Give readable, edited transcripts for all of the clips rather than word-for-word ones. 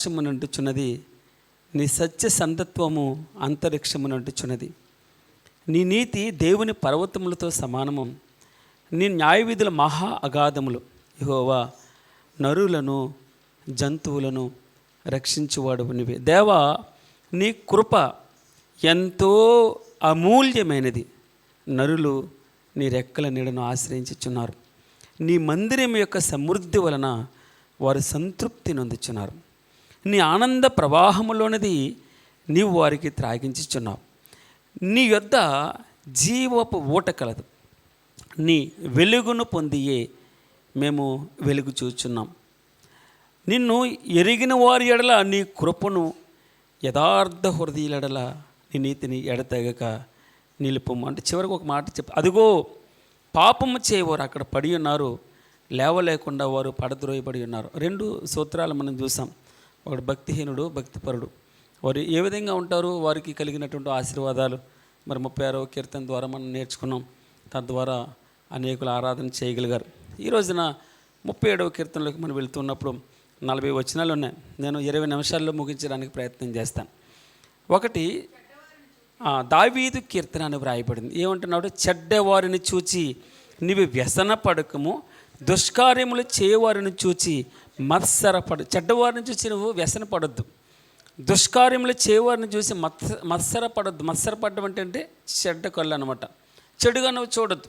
అంటుచున్నది, నీ సత్య సంతత్వము అంతరిక్షమునంటుచున్నది. నీ నీతి దేవుని పర్వతములతో సమానము, నీ న్యాయవిధుల మహా అగాధములు. యెహోవా, నరులను జంతువులను రక్షించువాడవు నీవే. దేవా, నీ కృప ఎంతో అమూల్యమైనది. నరులు నీ రెక్కల నీడను ఆశ్రయించుచున్నారు. నీ మందిరం యొక్క సమృద్ధి వలన వారు సంతృప్తి నొందుచున్నారు. నీ ఆనంద ప్రవాహములోనిది నీవు వారికి త్రాగించుచున్నావు. నీ యొద్ద జీవపు ఊట కలదు. నీ వెలుగును పొందియే మేము వెలుగు చూచున్నాం. నిన్ను ఎరిగిన వారి ఎడల నీ కృపను, యథార్థ హృదయుల ఎడల నీ నీతిని ఎడతెగక నిలుపుము. అంటే చివరికి ఒక మాట చెప్పు, అదిగో పాపము చేయవారు అక్కడ పడి ఉన్నారు, లేవలేకుండా వారు పడద్రోయబడి ఉన్నారు. రెండు సూత్రాలు మనం చూసాం. ఒకడు భక్తిహీనుడు, భక్తిపరుడు. వారు ఏ విధంగా ఉంటారు, వారికి కలిగినటువంటి ఆశీర్వాదాలు మరి 36వ కీర్తన ద్వారా మనం నేర్చుకున్నాం. తద్వారా అనేకులు ఆరాధన చేయగలిగారు. ఈ రోజున 37వ కీర్తనలోకి మనం వెళ్తున్నప్పుడు 40 వచనాలు ఉన్నాయి. నేను 20 నిమిషాల్లో ముగించడానికి ప్రయత్నం చేస్తాను. ఒకటి దావీదు కీర్తన అని వ్రాయబడింది. ఏమంటున్నాడు? చెడ్డవారిని చూచి నీవు వ్యసన పడకము, దుష్కార్యములు చేయవారిని చూచి మత్సరపడు. చెడ్డవారిని చూసి నువ్వు వ్యసన పడొద్దు, దుష్కార్యములు చేయవారిని చూసి మత్సరపడొద్దు. మత్సరపడడం అంటే చెడ్డ కళ్ళు అనమాట. చెడుగా నువ్వు చూడొద్దు.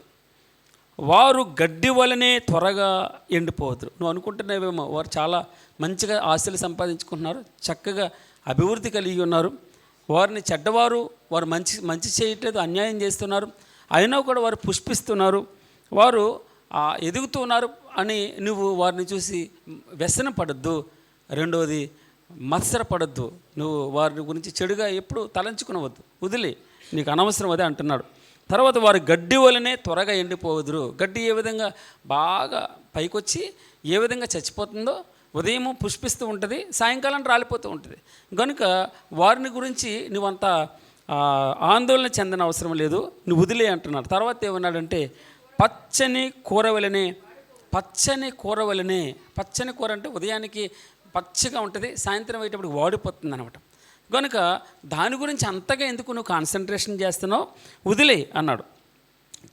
వారు గడ్డి వలనే త్వరగా ఎండిపోవద్దు. నువ్వు అనుకుంటున్నావేమో వారు చాలా మంచిగా ఆశలు సంపాదించుకుంటున్నారు, చక్కగా అభివృద్ధి కలిగి ఉన్నారు, వారిని చెడ్డవారు, వారు మంచి చేయట్లేదు, అన్యాయం చేస్తున్నారు, అయినా కూడా వారు పుష్పిస్తున్నారు, వారు ఎదుగుతున్నారు అని నువ్వు వారిని చూసి వ్యసన పడద్దు. రెండవది, మత్సరపడద్దు. నువ్వు వారి గురించి చెడుగా ఎప్పుడు తలంచుకునవద్దు, వదిలే, నీకు అనవసరం అదే అంటున్నాడు. తర్వాత వారు గడ్డి వలనే త్వరగా ఎండిపోవద్దురు. గడ్డి ఏ విధంగా బాగా పైకొచ్చి ఏ విధంగా చచ్చిపోతుందో, ఉదయం పుష్పిస్తూ ఉంటుంది, సాయంకాలం రాలిపోతూ ఉంటుంది. కనుక వారిని గురించి నువ్వంత ఆందోళన చెందిన అవసరం లేదు, నువ్వు వదిలే అంటున్నాడు. తర్వాత ఏమన్నాడంటే, పచ్చని కూర వలనే. పచ్చని కూర అంటే ఉదయానికి పచ్చగా ఉంటుంది, సాయంత్రం అయ్యేటప్పుడు వాడిపోతుంది అనమాట. కనుక దాని గురించి అంతగా ఎందుకు నువ్వు కాన్సన్ట్రేషన్ చేస్తున్నావు, వదిలే అన్నాడు.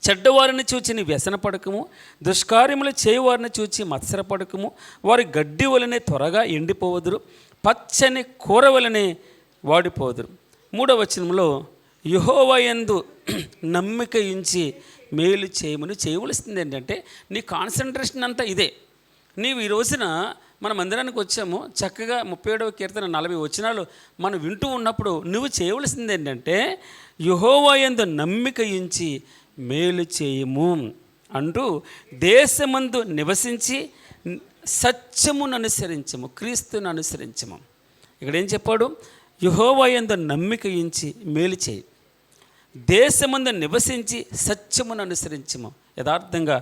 చెడ్డవారిని చూచి నీ వ్యసన పడకము, దుష్కార్యములు చేయవారిని చూచి మత్సరపడకము, వారి గడ్డి వలనే త్వరగా ఎండిపోవదురు, పచ్చని కూర వలనే వాడిపోదురు. 3వ వచనంలో, యెహోవా యందు నమ్మిక ఉంచి మేలు చేయమని చేయవలసింది ఏంటంటే, నీ కాన్సన్ట్రేషన్ అంతా ఇదే. నీవు ఈ రోజున మన మందిరానికి వచ్చాము, చక్కగా 37వ కీర్తన 40 వచనాలు మనం వింటూ ఉన్నప్పుడు నువ్వు చేయవలసింది ఏంటంటే, యెహోవా యందు నమ్మిక ఉంచి మేలు చేయము అంటూ దేశమందు నివసించి సత్యమును అనుసరించము, క్రీస్తును అనుసరించము. ఇక్కడ ఏం చెప్పాడు? యెహోవా యందు నమ్మిక ఉంచి మేలు చేయి, దేశమందు నివసించి సత్యమును అనుసరించము, యథార్థంగా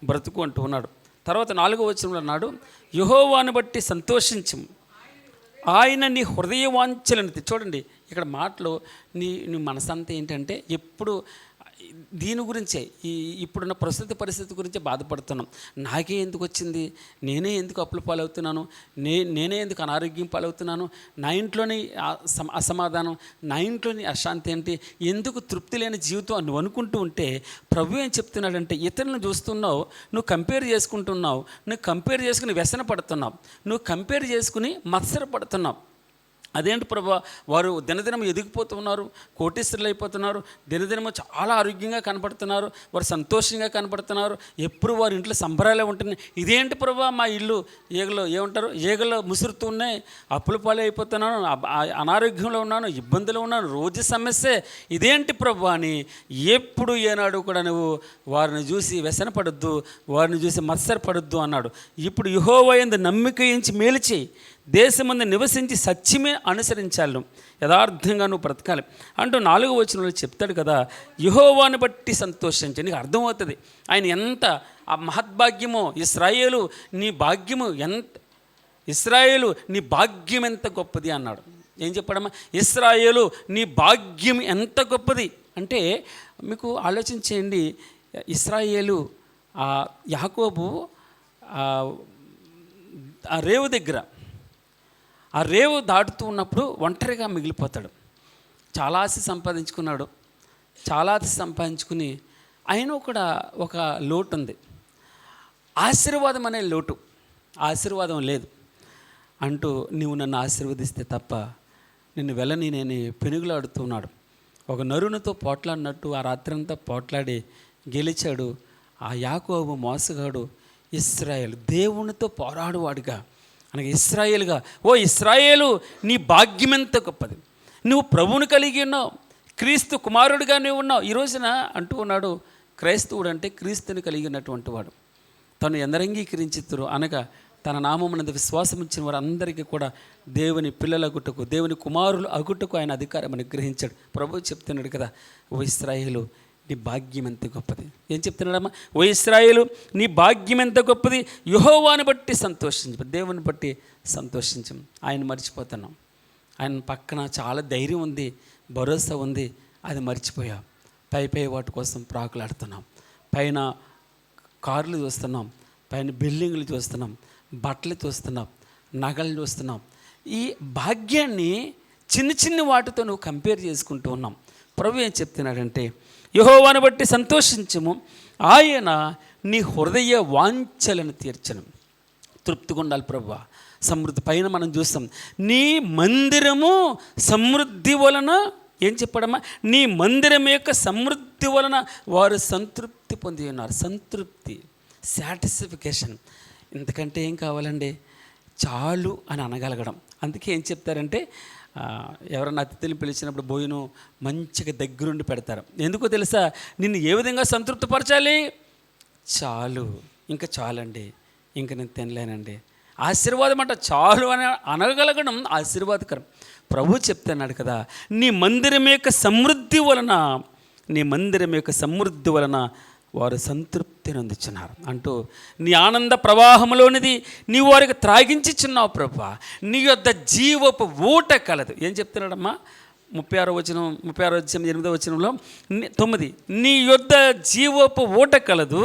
బ్రతుకు అంటూ ఉన్నాడు. తర్వాత 4వ వచనంలో అన్నాడు, యెహోవాను బట్టి సంతోషించము, ఆయన నీ హృదయ వాంఛలను. చూడండి ఇక్కడ మాటలు, నీ మనసంతా ఏంటంటే ఎప్పుడు దీని గురించే, ఇప్పుడున్న ప్రస్తుత పరిస్థితి గురించే బాధపడుతున్నాం. నాకే ఎందుకు వచ్చింది, నేనే ఎందుకు అప్పుల పాలవుతున్నాను, నేనే ఎందుకు అనారోగ్యం పాలవుతున్నాను, నా ఇంట్లోని అసమాధానం, నా ఇంట్లోని అశాంతి ఏంటి, ఎందుకు తృప్తి లేని జీవితం నువ్వు అనుకుంటూ ఉంటే ప్రభు ఏం చెప్తున్నాడంటే, ఇతరులను చూస్తున్నావు, నువ్వు కంపేర్ చేసుకుంటున్నావు, నువ్వు కంపేర్ చేసుకుని వ్యసన పడుతున్నావు, నువ్వు కంపేర్ చేసుకుని మత్సరపడుతున్నావు. అదేంటి ప్రభా, వారు దినదినం ఎదిగిపోతున్నారు, కోటీశ్వరులు అయిపోతున్నారు, దినదినము చాలా ఆరోగ్యంగా కనపడుతున్నారు, వారు సంతోషంగా కనపడుతున్నారు, ఎప్పుడు వారి ఇంట్లో సంబరాలే ఉంటున్నాయి. ఇదేంటి ప్రభా, మా ఇల్లు ఏగలో ముసురుతూ ఉన్నాయి, అప్పుల పాలు అయిపోతున్నాను, అనారోగ్యంలో ఉన్నాను, ఇబ్బందులు ఉన్నాను, రోజు సమస్యే, ఇదేంటి ప్రభా అని ఎప్పుడు ఏనాడు కూడా నువ్వు వారిని చూసి వ్యసనపడొద్దు, వారిని చూసి మత్సరపడొద్దు అన్నాడు. ఇప్పుడు యెహోవా యందు నమ్మిక ఉంచి మేలు చేయి, దేశమందు నివసించి సత్యమే అనుసరించాలి, యథార్థంగా నువ్వు బ్రతకాలి అంటూ 4వ వచనంలో చెప్తాడు కదా. యెహోవాను బట్టి సంతోషించి, నీకు అర్థమవుతుంది ఆయన ఎంత ఆ మహద్భాగ్యమో. ఇశ్రాయేలు నీ భాగ్యము ఇశ్రాయేలు నీ భాగ్యం ఎంత గొప్పది అన్నాడు. ఏం చెప్పాడమ్మా? ఇశ్రాయేలు నీ భాగ్యం ఎంత గొప్పది అంటే, మీకు ఆలోచించేయండి, ఇశ్రాయేలు యాకోబు రేవు దగ్గర ఆ రేవు దాటుతూ ఉన్నప్పుడు ఒంటరిగా మిగిలిపోతాడు. చాలా ఆస్తి సంపాదించుకున్నాడు. చాలా ఆస్తి సంపాదించుకుని ఆయన కూడా ఒక లోటు ఉంది. ఆశీర్వాదం అనే లోటు, ఆశీర్వాదం లేదు అంటూ నీవు నన్ను ఆశీర్వదిస్తే తప్ప నిన్ను వెళ్ళని నేను పెనుగులాడుతున్నాడు. ఒక నరునితో పోట్లాడినట్టు ఆ రాత్రంతా పోట్లాడి గెలిచాడు. ఆ యాకోబు మోసగాడు ఇశ్రాయేలు, దేవునితో పోరాడువాడుగా అనగా ఇశ్రాయేలుగా, ఓ ఇశ్రాయేలు నీ భాగ్యం ఎంత గొప్పది, నువ్వు ప్రభువుని కలిగి ఉన్నావు, క్రీస్తు కుమారుడిగా నువ్వు ఉన్నావు. ఈ రోజున అంటూ ఉన్నాడు, క్రైస్తవుడు అంటే క్రీస్తుని కలిగి ఉన్నటువంటి వాడు. తను ఎందరంగీకరించితురు అనగా తన నామమునందు విశ్వాసం ఇచ్చిన వారు అందరికీ కూడా దేవుని పిల్లల అగుటకు, దేవుని కుమారులు అగుటకు ఆయన అధికారం అనుగ్రహించాడు. ప్రభువు చెప్తున్నాడు కదా, ఓ ఇశ్రాయేలు నీ భాగ్యం ఎంత గొప్పది. ఏం చెప్తున్నాడమ్మా? ఓ ఇశ్రాయేలు నీ భాగ్యం ఎంత గొప్పది, యెహోవాను బట్టి సంతోషించు, దేవుని బట్టి సంతోషించం. ఆయన మర్చిపోతున్నాం. ఆయన పక్కన చాలా ధైర్యం ఉంది, భరోసా ఉంది, అది మర్చిపోయాం. పై వాటి కోసం ప్రాకులాడుతున్నాం. పైన కార్లు చూస్తున్నాం, పైన బిల్డింగ్లు చూస్తున్నాం, బట్టలు చూస్తున్నాం, నగలు చూస్తున్నాం. ఈ భాగ్యాన్ని చిన్న వాటితో నువ్వు కంపేర్ చేసుకుంటూ ఉన్నాం. ప్రభు ఏం చెప్తున్నాడంటే, యెహోవాను బట్టి సంతోషించము, ఆయన నీ హృదయ వాంఛలను తీర్చను. తృప్తిగా ఉండాలి ప్రభువా. సమృద్ధి పైన మనం చూస్తాం, నీ మందిరము సమృద్ధి వలన, ఏం చెప్పాడమ్మా? నీ మందిరం యొక్క సమృద్ధి వలన వారు సంతృప్తి పొంది ఉన్నారు. సంతృప్తి, సాటిస్ఫికేషన్, ఇంతకంటే ఏం కావాలండి? చాలు అని అనగలగడం. అందుకే ఏం చెప్తారంటే, ఎవరన్నా అతిథులు పిలిచినప్పుడు భోజనం మంచిగా దగ్గరుండి పెడతారు. ఎందుకో తెలుసా? నిన్ను ఏ విధంగా సంతృప్తిపరచాలి? చాలు, ఇంకా చాలండి, ఇంక నేను తినలేనండి. ఆశీర్వాదం అంట, చాలు అని అనగలగడం ఆశీర్వాదకరం. ప్రభు చెప్తున్నాడు కదా, నీ మందిరం యొక్క సమృద్ధి వలన, నీ మందిరం యొక్క సమృద్ధి వలన వారు సంతృప్తి నొందుచున్నారు అంటూ, నీ ఆనంద ప్రవాహంలోనిది నీవు వారికి త్రాగించుచున్నావు ప్రభువా. నీ యొద్ద జీవపు ఊట కలదు. ఏం చెప్తున్నాడమ్మా? 36వ వచనం, 36వ అధ్యాయం 8వ వచనంలో 9, నీ యొద్ద జీవపు ఊట కలదు,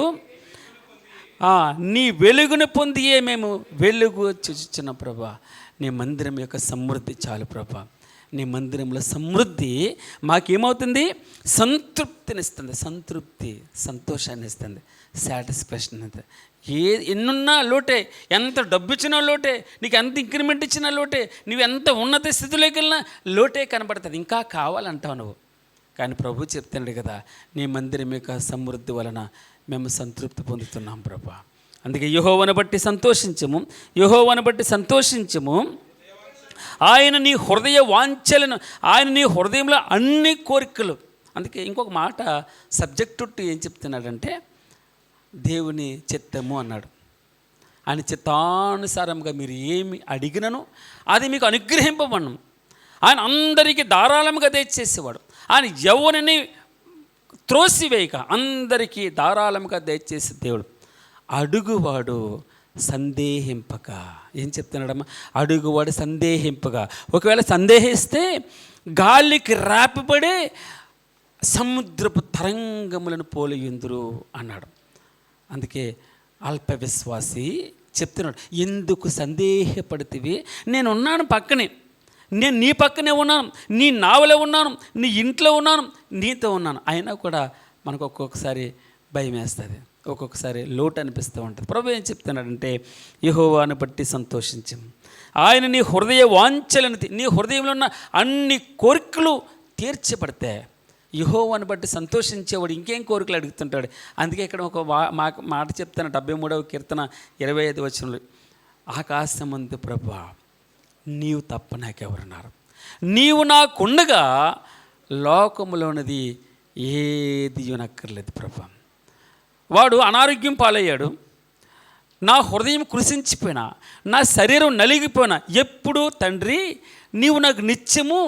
నీ వెలుగును పొందియే మేము వెలుగు చూచుచున్న ప్రభా. నీ మందిరం యొక్క సమృద్ధి చాలు ప్రభా. నీ మందిరంలో సమృద్ధి మాకేమవుతుంది? సంతృప్తినిస్తుంది. సంతృప్తి సంతోషాన్ని ఇస్తుంది, సాటిస్ఫాక్షన్ ఇస్తుంది. ఎన్నున్నా లోటే, ఎంత డబ్బు ఇచ్చినా లోటే, నీకు ఎంత ఇంక్రిమెంట్ ఇచ్చినా లోటే, నువ్వు ఎంత ఉన్నత స్థితిలోకి వెళ్ళినా లోటే కనబడుతుంది. ఇంకా కావాలంటావు నువ్వు. కానీ ప్రభు చెప్తున్నాడు కదా, నీ మందిరం యొక్క సమృద్ధి వలన మేము సంతృప్తి పొందుతున్నాం ప్రభా. అందుకే యెహోవాను బట్టి సంతోషించము, యెహోవాను బట్టి సంతోషించము, ఆయన నీ హృదయ వాంఛలను, ఆయన నీ హృదయంలో అన్ని కోరికలు. అందుకే ఇంకొక మాట సబ్జెక్టు ఏం చెప్తున్నాడంటే, దేవుని చిత్తము అన్నాడు. ఆయన చిత్తానుసారంగా మీరు ఏమి అడిగినను అది మీకు అనుగ్రహింపబడను. ఆయన అందరికీ ధారాళంగా దయచేసేవాడు. ఆయన ఎవరిని త్రోసివేయక అందరికీ ధారాళంగా దయచేసే దేవుడు. అడుగువాడు సందేహింపక. ఏం చెప్తున్నాడమ్మా? అడుగువాడు సందేహింపగా. ఒకవేళ సందేహిస్తే గాలికి రాపిపడే సముద్రపు తరంగములను పోలియుందురు అన్నాడు. అందుకే అల్ప విశ్వాసి చెప్తున్నాడు, ఎందుకు సందేహపడితివి? నేను ఉన్నాను పక్కనే, నేను నీ పక్కనే ఉన్నాను, నీ నావలో ఉన్నాను, నీ ఇంట్లో ఉన్నాను, నీతో ఉన్నాను. అయినా కూడా మనకు ఒక్కొక్కసారి భయం వేస్తుంది, ఒక్కొక్కసారి లోటు అనిపిస్తూ ఉంటుంది. ప్రభు ఏం చెప్తున్నాడంటే, యెహోవాను బట్టి సంతోషించం, ఆయన నీ హృదయ వాంఛలను, నీ హృదయంలో ఉన్న అన్ని కోరికలు తీర్చబడతాయి. యెహోవాను బట్టి సంతోషించేవాడు ఇంకేం కోరికలు అడుగుతుంటాడు. అందుకే ఇక్కడ ఒక మాట చెప్తాను, 73వ కీర్తన 25వ వచనంలో, ఆకాశమందు ప్రభువా నీవు తప్ప నాకెవరున్నారు, నీవు నాకుండగా లోకములోనిది ఏది నక్కర్లేదు ప్రభా. వాడు అనారోగ్యం పాలయ్యాడు, నా హృదయం కృషించిపోయినా, నా శరీరం నలిగిపోయినా, ఎప్పుడూ తండ్రి నీవు నాకు నిత్యము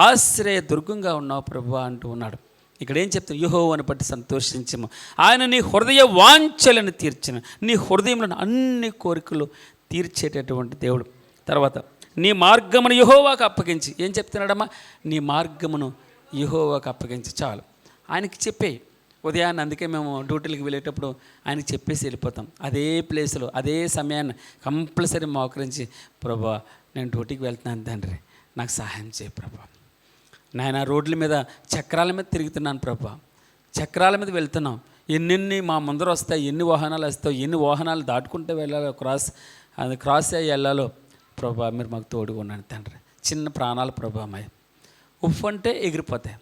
ఆశ్రయ దుర్గంగా ఉన్నావు ప్రభువా అంటూ ఉన్నాడు. ఇక్కడ ఏం చెప్తాను? యెహోవాను బట్టి సంతోషించము, ఆయన నీ హృదయ వాంఛలను తీర్చను, నీ హృదయంలో అన్ని కోరికలు తీర్చేటటువంటి దేవుడు. తర్వాత నీ మార్గమును యెహోవాకు అప్పగించి. ఏం చెప్తున్నాడమ్మా? నీ మార్గమును యెహోవాకు అప్పగించి చాలు. ఆయనకి చెప్పే, ఓ ఉదయాన్నే అందుకే మేము డ్యూటీలకు వెళ్ళేటప్పుడు ఆయనకి చెప్పేసి వెళ్ళిపోతాం. అదే ప్లేస్లో అదే సమయాన్ని కంపల్సరీ మోకరించి, ప్రభా నేను డ్యూటీకి వెళ్తున్నాను తండ్రి, నాకు సహాయం చేయి ప్రభా. నాయన రోడ్ల మీద చక్రాల మీద తిరుగుతున్నాను ప్రభా, చక్రాల మీద వెళ్తున్నాం, ఎన్నెన్ని మా ముందర వస్తాయి, ఎన్ని వాహనాలు వస్తాయి, ఎన్ని వాహనాలు దాటుకుంటే వెళ్ళాలో, క్రాస్ అయ్యి వెళ్ళాలో ప్రభా, మీరు మాకు తోడుగా ఉన్నాను తండ్రి. చిన్న ప్రాణాలు ప్రభామయ్య, ఉప్పు అంటే ఎగిరిపోతాయి,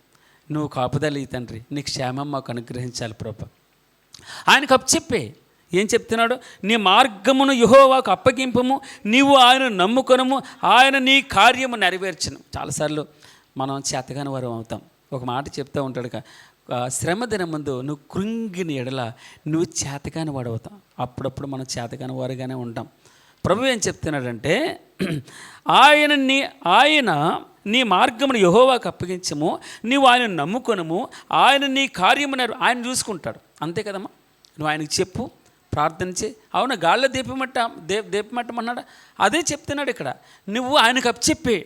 నువ్వు కాపుదల ఈ తండ్రి, నీకు క్షేమం మాకు అనుగ్రహించాలి ప్రభా. ఆయనకు అప్పచెప్పే ఏం చెప్తున్నాడు, నీ మార్గమును యెహోవాకు అప్పగింపము, నీవు ఆయన నమ్ముకొనము, ఆయన నీ కార్యము నెరవేర్చును. చాలాసార్లు మనం చేతగాని వారం అవుతాం. ఒక మాట చెప్తూ ఉంటాడు, శ్రమ దినం ముందు నువ్వు కృంగిన ఎడల నువ్వు చేతగాని వాడవుతావు. అప్పుడప్పుడు మనం చేతగాని వారుగానే ఉంటాం. ప్రభు ఏం చెప్తున్నాడంటే, ఆయన నీ మార్గమును యెహోవాకు అప్పగించము, నీవు ఆయన నమ్ముకొనము, ఆయన నీ కార్యము ఆయన చూసుకుంటాడు. అంతే కదమ్మా, నువ్వు ఆయనకు చెప్పు, ప్రార్థన చేయి. అవునా, గాల్లో దీపమట్టమన్నాడు, అదే చెప్తున్నాడు ఇక్కడ. నువ్వు ఆయనకు అప్పచెప్పే,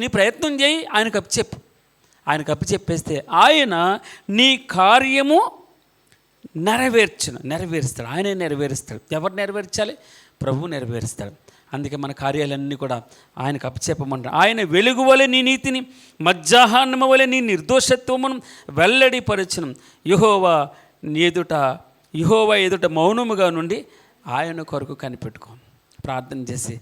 నీ ప్రయత్నం చేయి, ఆయనకు అప్పచెప్పు. ఆయనకు అప్పచెప్పేస్తే ఆయన నీ కార్యము నెరవేరుస్తాడు. ఆయనే నెరవేరుస్తాడు. ఎవరు నెరవేర్చాలి? ప్రభువు నెరవేరుస్తాడు. అందుకే మన కార్యాలన్నీ కూడా ఆయనకు అప్పచెప్పమంటారు. ఆయన వెలుగు వలె నీ నీతిని, మధ్యాహ్నము వలె నీ నిర్దోషత్వమును వెల్లడిపరచును. యెహోవా ఎదుట మౌనముగా నుండి ఆయన కొరకు కనిపెట్టుకో. ప్రార్థన చేసి,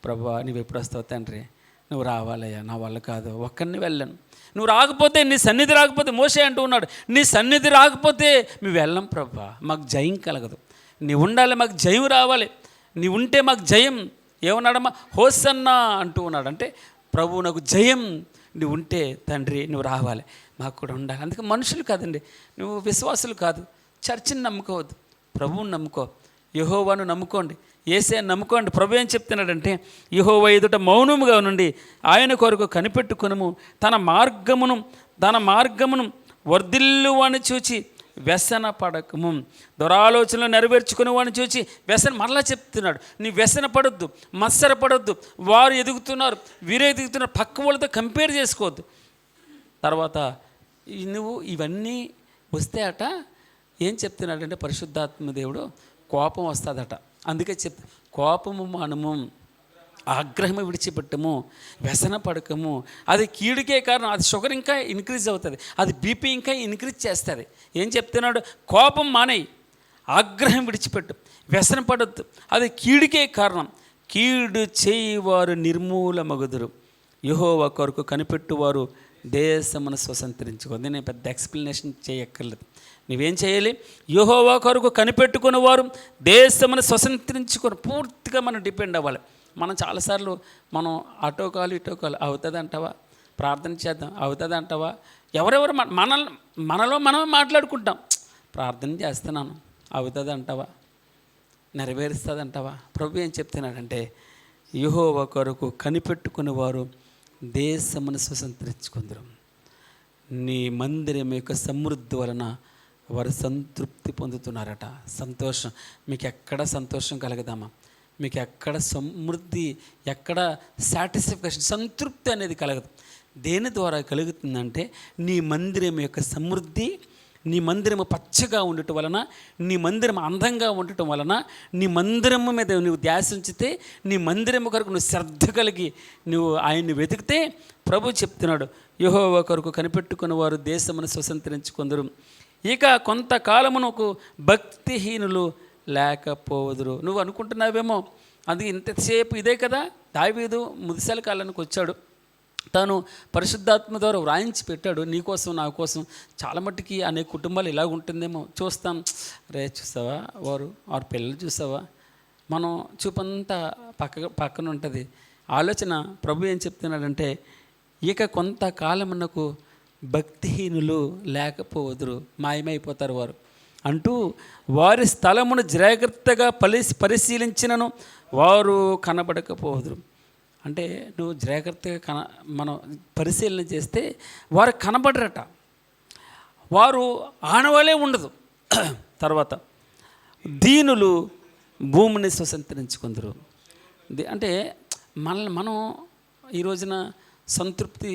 ప్రభువా నువ్వు ఎప్పుడు వస్తావు తండ్రి, నువ్వు రావాలయ్యా, నా వల్ల కాదు, ఒక్కరిని వెళ్ళను, నువ్వు రాకపోతే, నీ సన్నిధి రాకపోతే, మోషే అంటూ ఉన్నాడు, నీ సన్నిధి రాకపోతే మేము వెళ్ళం ప్రభువా, మాకు జయం కలగదు, నీవు ఉండాలి, మాకు జయం రావాలి, నీ ఉంటే మాకు జయం. ఏమన్నాడమ్మా, హోసన్నా అంటూ ఉన్నాడు. అంటే ప్రభువు నాకు జయం, నువ్వు ఉంటే తండ్రి నువ్వు రావాలి, మాకు కూడా ఉండాలి. అందుకే మనుషులు కాదండి, నువ్వు విశ్వాసులు కాదు, చర్చిని నమ్ముకోవద్దు, ప్రభువుని నమ్ముకో, యెహోవాను నమ్ముకోండి, యేసయ్యను నమ్ముకోండి. ప్రభు ఏం చెప్తున్నాడంటే, యెహోవా ఎదుట మౌనముగా నుండి ఆయన కొరకు కనిపెట్టుకొనుము, తన మార్గమును వర్ధిల్లు అని చూచి వ్యసన పడకము, దురాలోచనలు నెరవేర్చుకుని వాడిని చూచి మరలా చెప్తున్నాడు, నీ వ్యసన పడొద్దు, మత్సర పడొద్దు, వారు ఎదుగుతున్నారు, వీరే ఎదుగుతున్నారు, పక్క వాళ్ళతో కంపేర్ చేసుకోవద్దు. తర్వాత నువ్వు ఇవన్నీ వస్తే అట ఏం చెప్తున్నాడంటే, పరిశుద్ధాత్మ దేవుడు కోపం వస్తుందట. అందుకే కోపము మనము, ఆగ్రహము విడిచిపెట్టము, వ్యసన పడకము, అది కీడుకే కారణం. అది షుగర్ ఇంకా ఇంక్రీజ్ అవుతుంది, అది బీపీ ఇంకా ఇంక్రీజ్ చేస్తుంది. ఏం చెప్తున్నాడు, కోపం మానేయి, ఆగ్రహం విడిచిపెట్టు, వ్యసన పడద్దు, అది కీడుకే కారణం. కీడు చేయువారు నిర్మూలమగుదురు, యెహోవా కొరకు కనిపెట్టువారు దేశమును స్వతంత్రించుకుంది. నేను పెద్ద ఎక్స్ప్లెనేషన్ చేయక్కర్లేదు. నువ్వేం చేయాలి, యెహోవా కొరకు కనిపెట్టుకుని వారు దేశమును స్వతంత్రించుకొని పూర్తిగా మనం డిపెండ్ అవ్వాలి. మనం చాలాసార్లు మనం అటోకాలు ఇటోకాలు, అవుతుంది అంటావా, ప్రార్థన చేద్దాం, అవుతుంది అంటావా, ఎవరెవరు మనలో మనమే మాట్లాడుకుంటాం, ప్రార్థన చేస్తున్నాను, అవుతుంది అంటావా, నెరవేరుస్తుంది అంటావా. ప్రభు ఏం చెప్తున్నాడంటే, యెహోవా కొరకు కనిపెట్టుకుని వారు దేశమును స్వతంత్రించుకుందరు, నీ మందిరం యొక్క సమృద్ధి వలన వారు సంతృప్తి పొందుతున్నారట. సంతోషం, మీకు ఎక్కడ సంతోషం కలగదామా, మీకు ఎక్కడ సమృద్ధి, ఎక్కడ సాటిస్ఫాక్షన్, సంతృప్తి అనేది కలగదు. దేని ద్వారా కలుగుతుందంటే, నీ మందిరం యొక్క సమృద్ధి, నీ మందిరము పచ్చగా ఉండటం వలన, నీ మందిరం అందంగా ఉండటం వలన, నీ మందిరము మీద నువ్వు ధ్యాస ఉంచితే, నీ మందిరము కొరకు నువ్వు శ్రద్ధ కలిగి నువ్వు ఆయన్ని వెతికితే, ప్రభు చెప్తున్నాడు, యెహోవా కొరకు కనిపెట్టుకుని వారు దేశమును స్వతంత్రించుకుందరు. ఇక కొంతకాలమునకు భక్తిహీనులు లేకపోదురు. నువ్వు అనుకుంటున్నావేమో, అది ఇంతసేపు ఇదే కదా, దావీదు ముదిసెల కాలానికి వచ్చాడు, తాను పరిశుద్ధాత్మ ద్వారా వ్రాయించి పెట్టాడు, నీకోసం నా కోసం. చాలా మట్టుకి అనేక కుటుంబాలు ఇలాగ ఉంటుందేమో, చూస్తాం, రే చూసావా వారు పిల్లలు చూసావా, మనం చూపంతా పక్కన ఉంటుంది. ఆలోచన ప్రభు ఏం చెప్తున్నాడంటే, ఇక కొంతకాలమునకు భక్తిహీనులు లేకపోదురు, మాయమైపోతారు వారు అంటూ, వారి స్థలమును జాగ్రత్తగా పరిశీలించినను వారు కనబడకపోదురు. అంటే నువ్వు జాగ్రత్తగా మనం పరిశీలన చేస్తే వారు కనబడరట, వారు ఆనవాలే ఉండదు. తర్వాత దీనులు భూమిని స్వతంత్రించుకుందరు. అంటే మనం ఈ రోజున సంతృప్తి,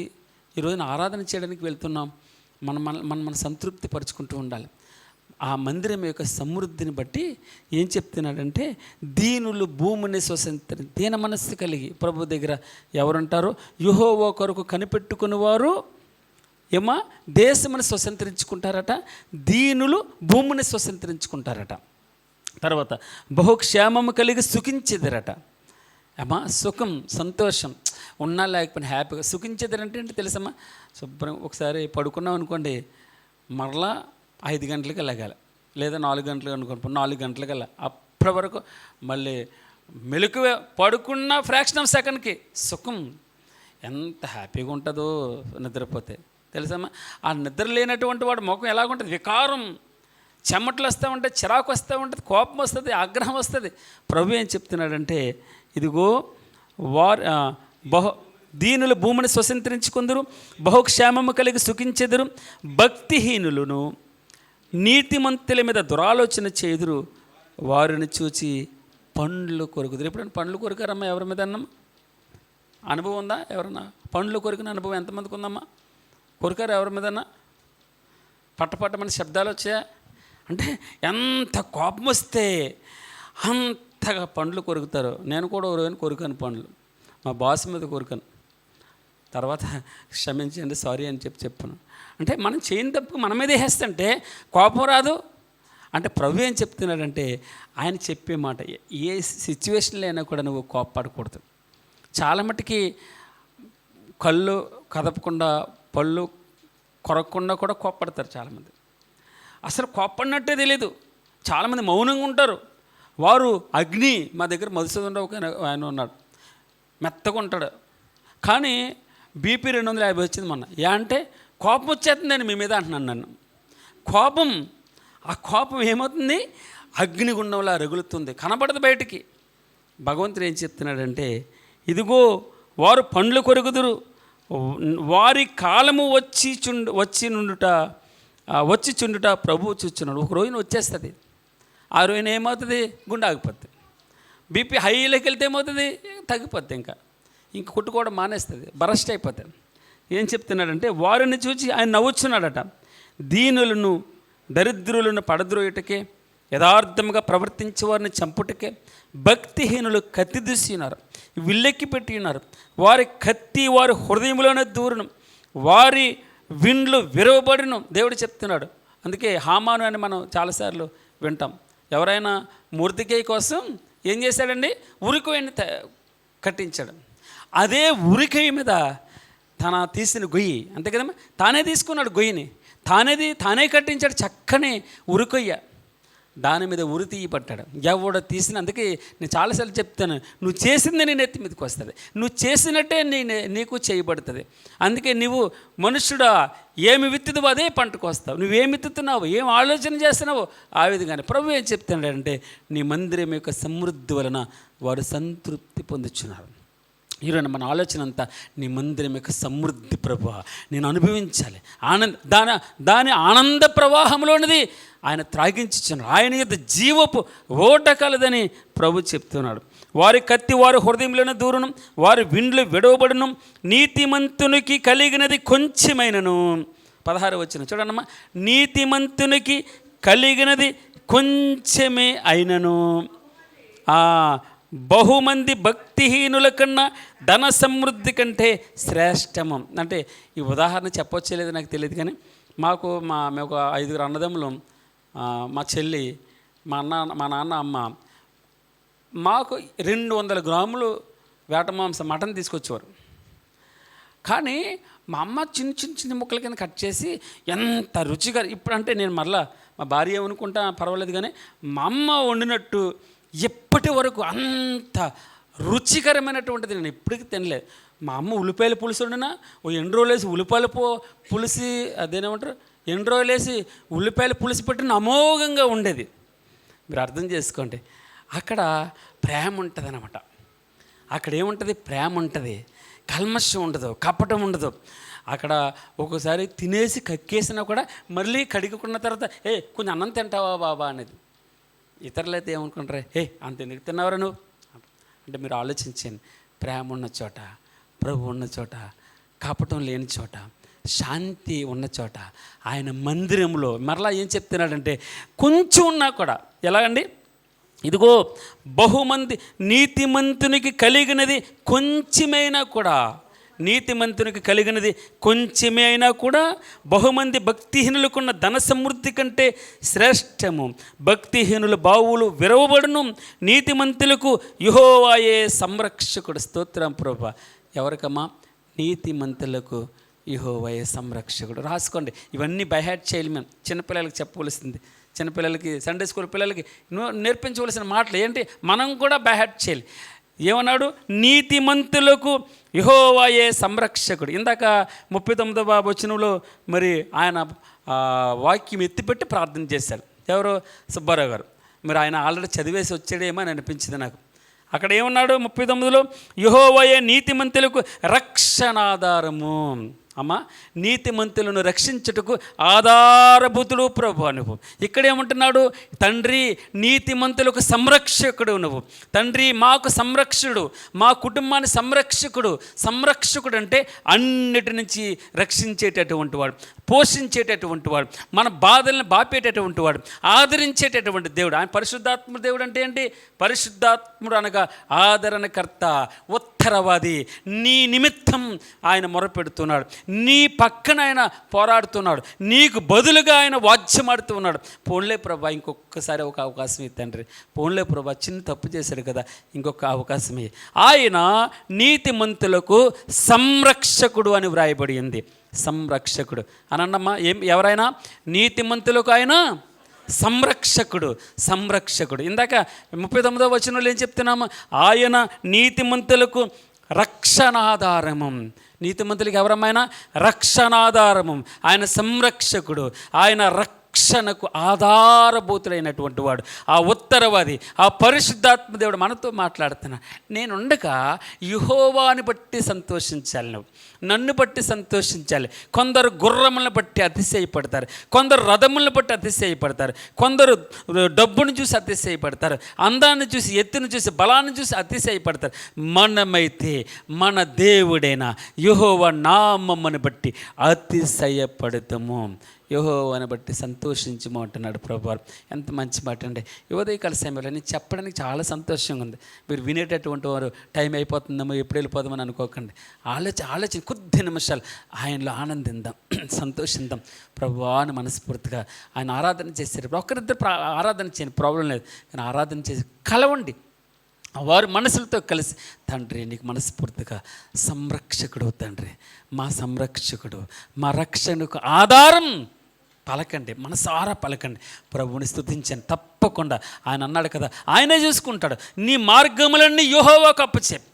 ఈ రోజున ఆరాధన చేయడానికి వెళ్తున్నాం, మన సంతృప్తి పరుచుకుంటూ ఉండాలి. ఆ మందిరం యొక్క సమృద్ధిని బట్టి ఏం చెప్తున్నాడంటే, దీనులు భూమిని స్వతంత్రి దీన మనస్సు కలిగి ప్రభు దగ్గర ఎవరుంటారో యెహోవా కొరకు కనిపెట్టుకుని వారు దేశమును స్వతంత్రించుకుంటారట, దీనులు భూమిని స్వతంత్రించుకుంటారట. తర్వాత బహుక్షేమము కలిగి సుఖించెదరట. సుఖం, సంతోషం ఉన్నా లేకపోయినా హ్యాపీగా సుఖించేదంటే ఏంటి తెలుసమ్మా? శుభ్రం ఒకసారి పడుకున్నాం అనుకోండి, మరలా 5 గంటలకి లెగాలి, లేదా 4 గంటలకు అనుకోండి, 4 గంటలకి వెళ్ళాలి. అప్పటి వరకు మళ్ళీ మెలకువ పడుకున్న ఫ్రాక్షన్ ఆఫ్ సెకండ్కి సుఖం. ఎంత హ్యాపీగా ఉంటుందో నిద్రపోతే తెలుసమ్మా. ఆ నిద్ర లేనటువంటి వాడు ముఖం ఎలాగుంటుంది? వికారం, చెమటలు వస్తూ ఉంటాయి, చిరాకు వస్తూ ఉంటుంది, కోపం వస్తుంది, ఆగ్రహం వస్తుంది. ప్రభు ఏం చెప్తున్నాడంటే, ఇదిగో దీనులు భూమిని స్వతంత్రించుకుందరు, బహుక్షేమము కలిగి సుఖించెదరు, భక్తిహీనులను నీతిమంతుల మీద దురాలోచన చేదురు, వారిని చూచి పండ్లు కొరుకుదురు. ఎప్పుడైనా పండ్లు కొరికారమ్మా? ఎవరి మీద అన్నమ్మా? అనుభవం ఉందా? ఎవరన్నా పండ్లు కొరికిన అనుభవం ఎంతమందికి ఉందమ్మా? కొరికారు ఎవరి మీదన్నా? పట్టపట్టమని శబ్దాలు వచ్చాయా? అంటే ఎంత కోపం వస్తే అంతగా పండ్లు కొరుకుతారు. నేను కూడా ఒక రోజు కొరికాను పండ్లు, మా బాస్ మీద కొరికాను. తర్వాత క్షమించండి, సారీ అని చెప్పాను. అంటే మనం చేయని తప్పు మన మీదే వేస్తుంటే కోపం రాదు అంటే ప్రభు ఏం చెప్తున్నాడంటే, ఆయన చెప్పే మాట, ఏ సిచ్యువేషన్లో అయినా కూడా నువ్వు కోపపడకూడదు. చాలా మట్టుకి కళ్ళు కదపకుండా, పళ్ళు కొరకకుండా కూడా కోప్పడతారు చాలామంది. అసలు కోప్పడినట్టే తెలియదు. చాలామంది మౌనంగా ఉంటారు. వారు అగ్ని, మా దగ్గర మధుసూదనరావు ఆయన ఉన్నాడు, మెత్తగా ఉంటాడు, కానీ బీపీ 250 వచ్చింది మొన్న. అంటే కోపం వచ్చేస్తుందని మీ మీద అంటున్నాను నన్ను. కోపం, ఆ కోపం ఏమవుతుంది? అగ్నిగుండంలా రగులుతుంది, కనబడదు బయటికి. భగవంతుడు ఏం చెప్తున్నాడంటే, ఇదిగో వారు పండ్లు కొరుకుదురు, వారి కాలము వచ్చి చుండుట ప్రభువు చూస్తున్నాడు. ఒక రోజున వచ్చేస్తుంది. ఆ రోజున ఏమవుతుంది? గుండె ఆగిపోద్ది. బీపీ హైలోకి వెళ్తే ఏమవుతుంది? తగ్గిపోద్ది. ఇంక కొట్టుకోవడం మానేస్తుంది, బరస్ట్ అయిపోతుంది. ఏం చెప్తున్నాడంటే, వారిని చూసి ఆయన నవ్వుచున్నాడట. దీనులను దరిద్రులను పడద్రోయుటకే, యథార్థముగా ప్రవర్తించే వారిని చంపుటకే భక్తిహీనులు కత్తి దూసినారు, విల్లెక్కి పెట్టి ఉన్నారు. వారి కత్తి వారి హృదయంలోనే దూరను, వారి విండ్లు విరవబడిను. దేవుడు చెప్తున్నాడు. అందుకే హామాను అని మనం చాలాసార్లు వింటాం. ఎవరైనా మొర్దెకై కోసం ఏం చేశాడండి? ఉరికొయ్యని కట్టించాడు. అదే ఉరికొయ్య మీద తన తీసిన గొయ్యి, అంతే కదమ్మా, తానే తీసుకున్నాడు గొయ్యిని, తానే కట్టించాడు చక్కని ఉరికొయ్య. దాని మీద ఉరి తీయబట్టాడు. ఎవడో తీసిన, అందుకే నేను చాలాసార్లు చెప్తాను, నువ్వు చేసింది నీ నెత్తి మీదకి వస్తుంది, నువ్వు చేసినట్టే నీకు చేయబడుతుంది. అందుకే నువ్వు మనుష్యుడా ఏమి విత్తుతావో అదే పంటకు వస్తావు. నువ్వేమి విత్తుతున్నావు, ఏం ఆలోచన చేస్తున్నావో ఆ విధంగానే. ప్రభు ఏం చెప్తున్నాడంటే, నీ మందిరం యొక్క సమృద్ధి వలన వారు సంతృప్తి పొందుచున్నారు. ఈరోజు మన ఆలోచన అంతా, నీ మందిరం యొక్క సమృద్ధి ప్రభువా నేను అనుభవించాలి, దాని ఆనంద ప్రవాహంలోనిది ఆయన త్రాగించుచున్నాడు. ఆయన యొక్క జీవపు ఓట కలదని ప్రభు చెప్తున్నాడు. వారి కత్తి వారి హృదయంలోనే దూరను, వారి విండ్లు విడవబడును, నీతిమంతునికి కలిగినది కొంచెమైనను. 16 వచ్చిన చూడన్నమ్మా, నీతిమంతునికి కలిగినది కొంచెమే అయినను బహుమంది భక్తిహీనుల కన్నా ధన సమృద్ధి కంటే శ్రేష్టము. అంటే ఈ ఉదాహరణ చెప్పొచ్చే లేదు నాకు తెలియదు, కానీ మేము ఒక 5 అన్నదమ్ములు, మా చెల్లి, మా నాన్న, అమ్మ మాకు 200 గ్రాములు వేట మాంసం మటన్ తీసుకొచ్చేవారు. కానీ మా అమ్మ చిన్న ముక్కల కింద కట్ చేసి ఎంత రుచిగా, ఇప్పుడంటే నేను మరలా మా భార్య అనుకుంటా పర్వాలేదు, కానీ మా అమ్మ వండినట్టు ఎప్పటి వరకు అంత రుచికరమైనటువంటిది నేను ఇప్పటికీ తినలేదు. మా అమ్మ ఉల్లిపాయల పులుసు వండినా ఓ 2 రోజులు వేసి ఉల్లిపాయల పులిసి అదేనేమంటారు, 2 రోజులు వేసి ఉల్లిపాయల పులుసు పెట్టిన అమోఘంగా ఉండేది. మీరు అర్థం చేసుకోండి, అక్కడ ప్రేమ ఉంటుంది అన్నమాట. అక్కడ ఏముంటుంది? ప్రేమ ఉంటుంది, కల్మషం ఉండదు, కపటం ఉండదు. అక్కడ ఒక్కోసారి తినేసి కక్కేసినా కూడా మళ్ళీ కడుగుకున్న తర్వాత కొంచెం అన్నం తింటావా బాబా అనేది. ఇతరులు అయితే ఏమనుకుంటారు, అంత ఎందుకు తిన్నావరా నువ్వు అంటే, మీరు ఆలోచించండి. ప్రేమ ఉన్న చోట, ప్రభు ఉన్న చోట, కపటం లేని చోట, శాంతి ఉన్న చోట, ఆయన మందిరంలో మరలా ఏం చెప్తున్నాడంటే కొంచెం ఉన్నా కూడా ఎలాగండి, ఇదిగో బహుమంది నీతిమంతునికి కలిగినది కొంచెమైనా కూడా, నీతిమంతునికి కలిగినది కొంచెమే అయినా కూడా బహుమంది భక్తిహీనులకున్న ధన సమృద్ధి కంటే శ్రేష్టము. భక్తిహీనుల బావులు విరవబడును, నీతిమంతులకు యెహోవాయే సంరక్షకుడు. స్తోత్రం ప్రభువా. ఎవరికమ్మా? నీతిమంతులకు యెహోవాయే సంరక్షకుడు. రాసుకోండి, ఇవన్నీ బై హార్ట్ చేయాలి. మేము చిన్నపిల్లలకి చెప్పవలసింది, చిన్నపిల్లలకి సండే స్కూల్ పిల్లలకి నేర్పించవలసిన మాటలు ఏంటి, మనం కూడా బై హార్ట్ చేయాలి. ఏమన్నాడు? నీతిమంతులకు యెహోవాయే సంరక్షకుడు. ఇందాక 39వ వచనంలో మరి ఆయన వాక్యం ఎత్తిపెట్టి ప్రార్థన చేశారు. ఎవరు? సుబ్బారావు గారు. మరి ఆయన ఆల్రెడీ చదివేసి వచ్చాడేమో అని అనిపించింది నాకు. అక్కడ ఏమన్నాడు 39లో? యెహోవాయే నీతిమంతులకు రక్షణాధారము. అమ్మ, నీతిమంతులను రక్షించుటకు ఆధారభూతుడు ప్రభు నువ్వు. ఇక్కడేమంటున్నాడు? తండ్రి నీతిమంతులకు సంరక్షకుడు నువ్వు. తండ్రి మాకు సంరక్షకుడు, మా కుటుంబాన్ని సంరక్షకుడు. సంరక్షకుడు అంటే అన్నిటి నుంచి రక్షించేటటువంటి వాడు, పోషించేటటువంటి వాడు, మన బాధల్ని బాపేటటువంటి వాడు, ఆదరించేటటువంటి దేవుడు. ఆయన పరిశుద్ధాత్మ దేవుడు అంటే ఏంటి? పరిశుద్ధాత్ముడు అనగా ఆదరణకర్త, ఉత్తరవాది. నీ నిమిత్తం ఆయన మొరపెడుతున్నాడు, నీ పక్కన ఆయన పోరాడుతున్నాడు, నీకు బదులుగా ఆయన వాద్యమాడుతూ ఉన్నాడు. పోన్లే ప్రభా, ఇంకొకసారి ఒక అవకాశం ఇద్దండ్రి. పోన్లే ప్రభా, చిన్న తప్పు చేశాడు కదా, ఇంకొక అవకాశమే. ఆయన నీతిమంతులకు సంరక్షకుడు అని వ్రాయబడి ఉంది. సంరక్షకుడు అనండమ్మా. ఎవరైనా నీతిమంతులకు ఆయన సంరక్షకుడు, సంరక్షకుడు. ఇందాక 39వ వచనంలో ఏం చెప్తున్నాము? ఆయన నీతిమంతులకు రక్షణాధారము. నీతిమంతులకి ఎవరమ్మైనా రక్షణాధారము. ఆయన సంరక్షకుడు, ఆయన రక్షణకు ఆధారభూతుడైనటువంటి వాడు, ఆ ఉత్తరవాది, ఆ పరిశుద్ధాత్మ దేవుడు మనతో మాట్లాడుతున్నాడు. నేను ఉండగా యెహోవాని బట్టి సంతోషించాలి, నువ్వు నన్ను బట్టి సంతోషించాలి. కొందరు గుర్రములను బట్టి అతిశయపడతారు, కొందరు రథములను బట్టి అతిశయపడతారు, కొందరు డబ్బును చూసి అతిశయపడతారు, అందాన్ని చూసి, ఎత్తును చూసి, బలాన్ని చూసి అతిశయపడతారు. మనమైతే మన దేవుడైన యెహోవా నామమును బట్టి అతిశయపడతాము, యెహోవాని బట్టి సంతోషించము అంటున్నాడు ప్రభువారు. ఎంత మంచి మాట అండి. ఉదయకాల సమయంలో నేను చెప్పడానికి చాలా సంతోషంగా ఉంది. మీరు వినేటటువంటి వారు టైం అయిపోతుందేమో, ఎప్పుడు వెళ్ళిపోదామని అనుకోకండి. ఆలోచన కొద్ది నిమిషాలు ఆయనలో ఆనందిద్దాం, సంతోషిద్దాం. ప్రభువాని మనస్ఫూర్తిగా ఆయన ఆరాధన చేశారు. ఒకరిద్దరు ఆరాధన చేయండి, ప్రాబ్లం లేదు, కానీ ఆరాధన చేసి కలవండి. వారు మనసులతో కలిసి, తండ్రి నీకు మనస్ఫూర్తిగా సంరక్షకుడు, తండ్రి మా సంరక్షకుడు, మా రక్షణకు ఆధారం పలకండి, మనసారా పలకండి, ప్రభువుని స్తుతించండి. తప్పకుండా ఆయన అన్నాడు కదా, ఆయనే చూసుకుంటాడు. నీ మార్గములన్నీ యెహోవాకు అప్పచెప్పు.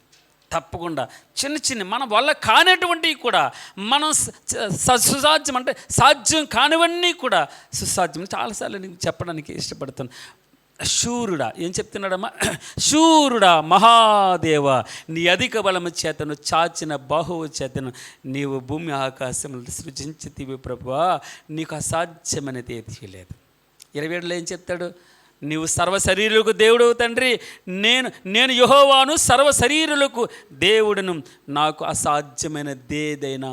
తప్పకుండా చిన్న మన వల్ల కానిటువంటివి కూడా మనం సుసాధ్యం అంటే సాధ్యం కానివన్నీ కూడా సుసాధ్యం. చాలాసార్లు నీకు చెప్పడానికి ఇష్టపడుతున్నాను. శూరుడా, ఏం చెప్తున్నాడమ్మా? శూరుడా, మహాదేవ, నీ అధిక బలము చేతను, చాచిన బాహువు చేతను నీవు భూమి ఆకాశములను సృజించితివి ప్రభువా, నీకు అసాధ్యమనేది ఏది లేదు. 27లో ఏం చెప్తాడు? నీవు సర్వశరీరులకు దేవుడు తండ్రి, నేను యెహోవాను, సర్వశరీరులకు దేవుడును, నాకు అసాధ్యమైనదేదైనా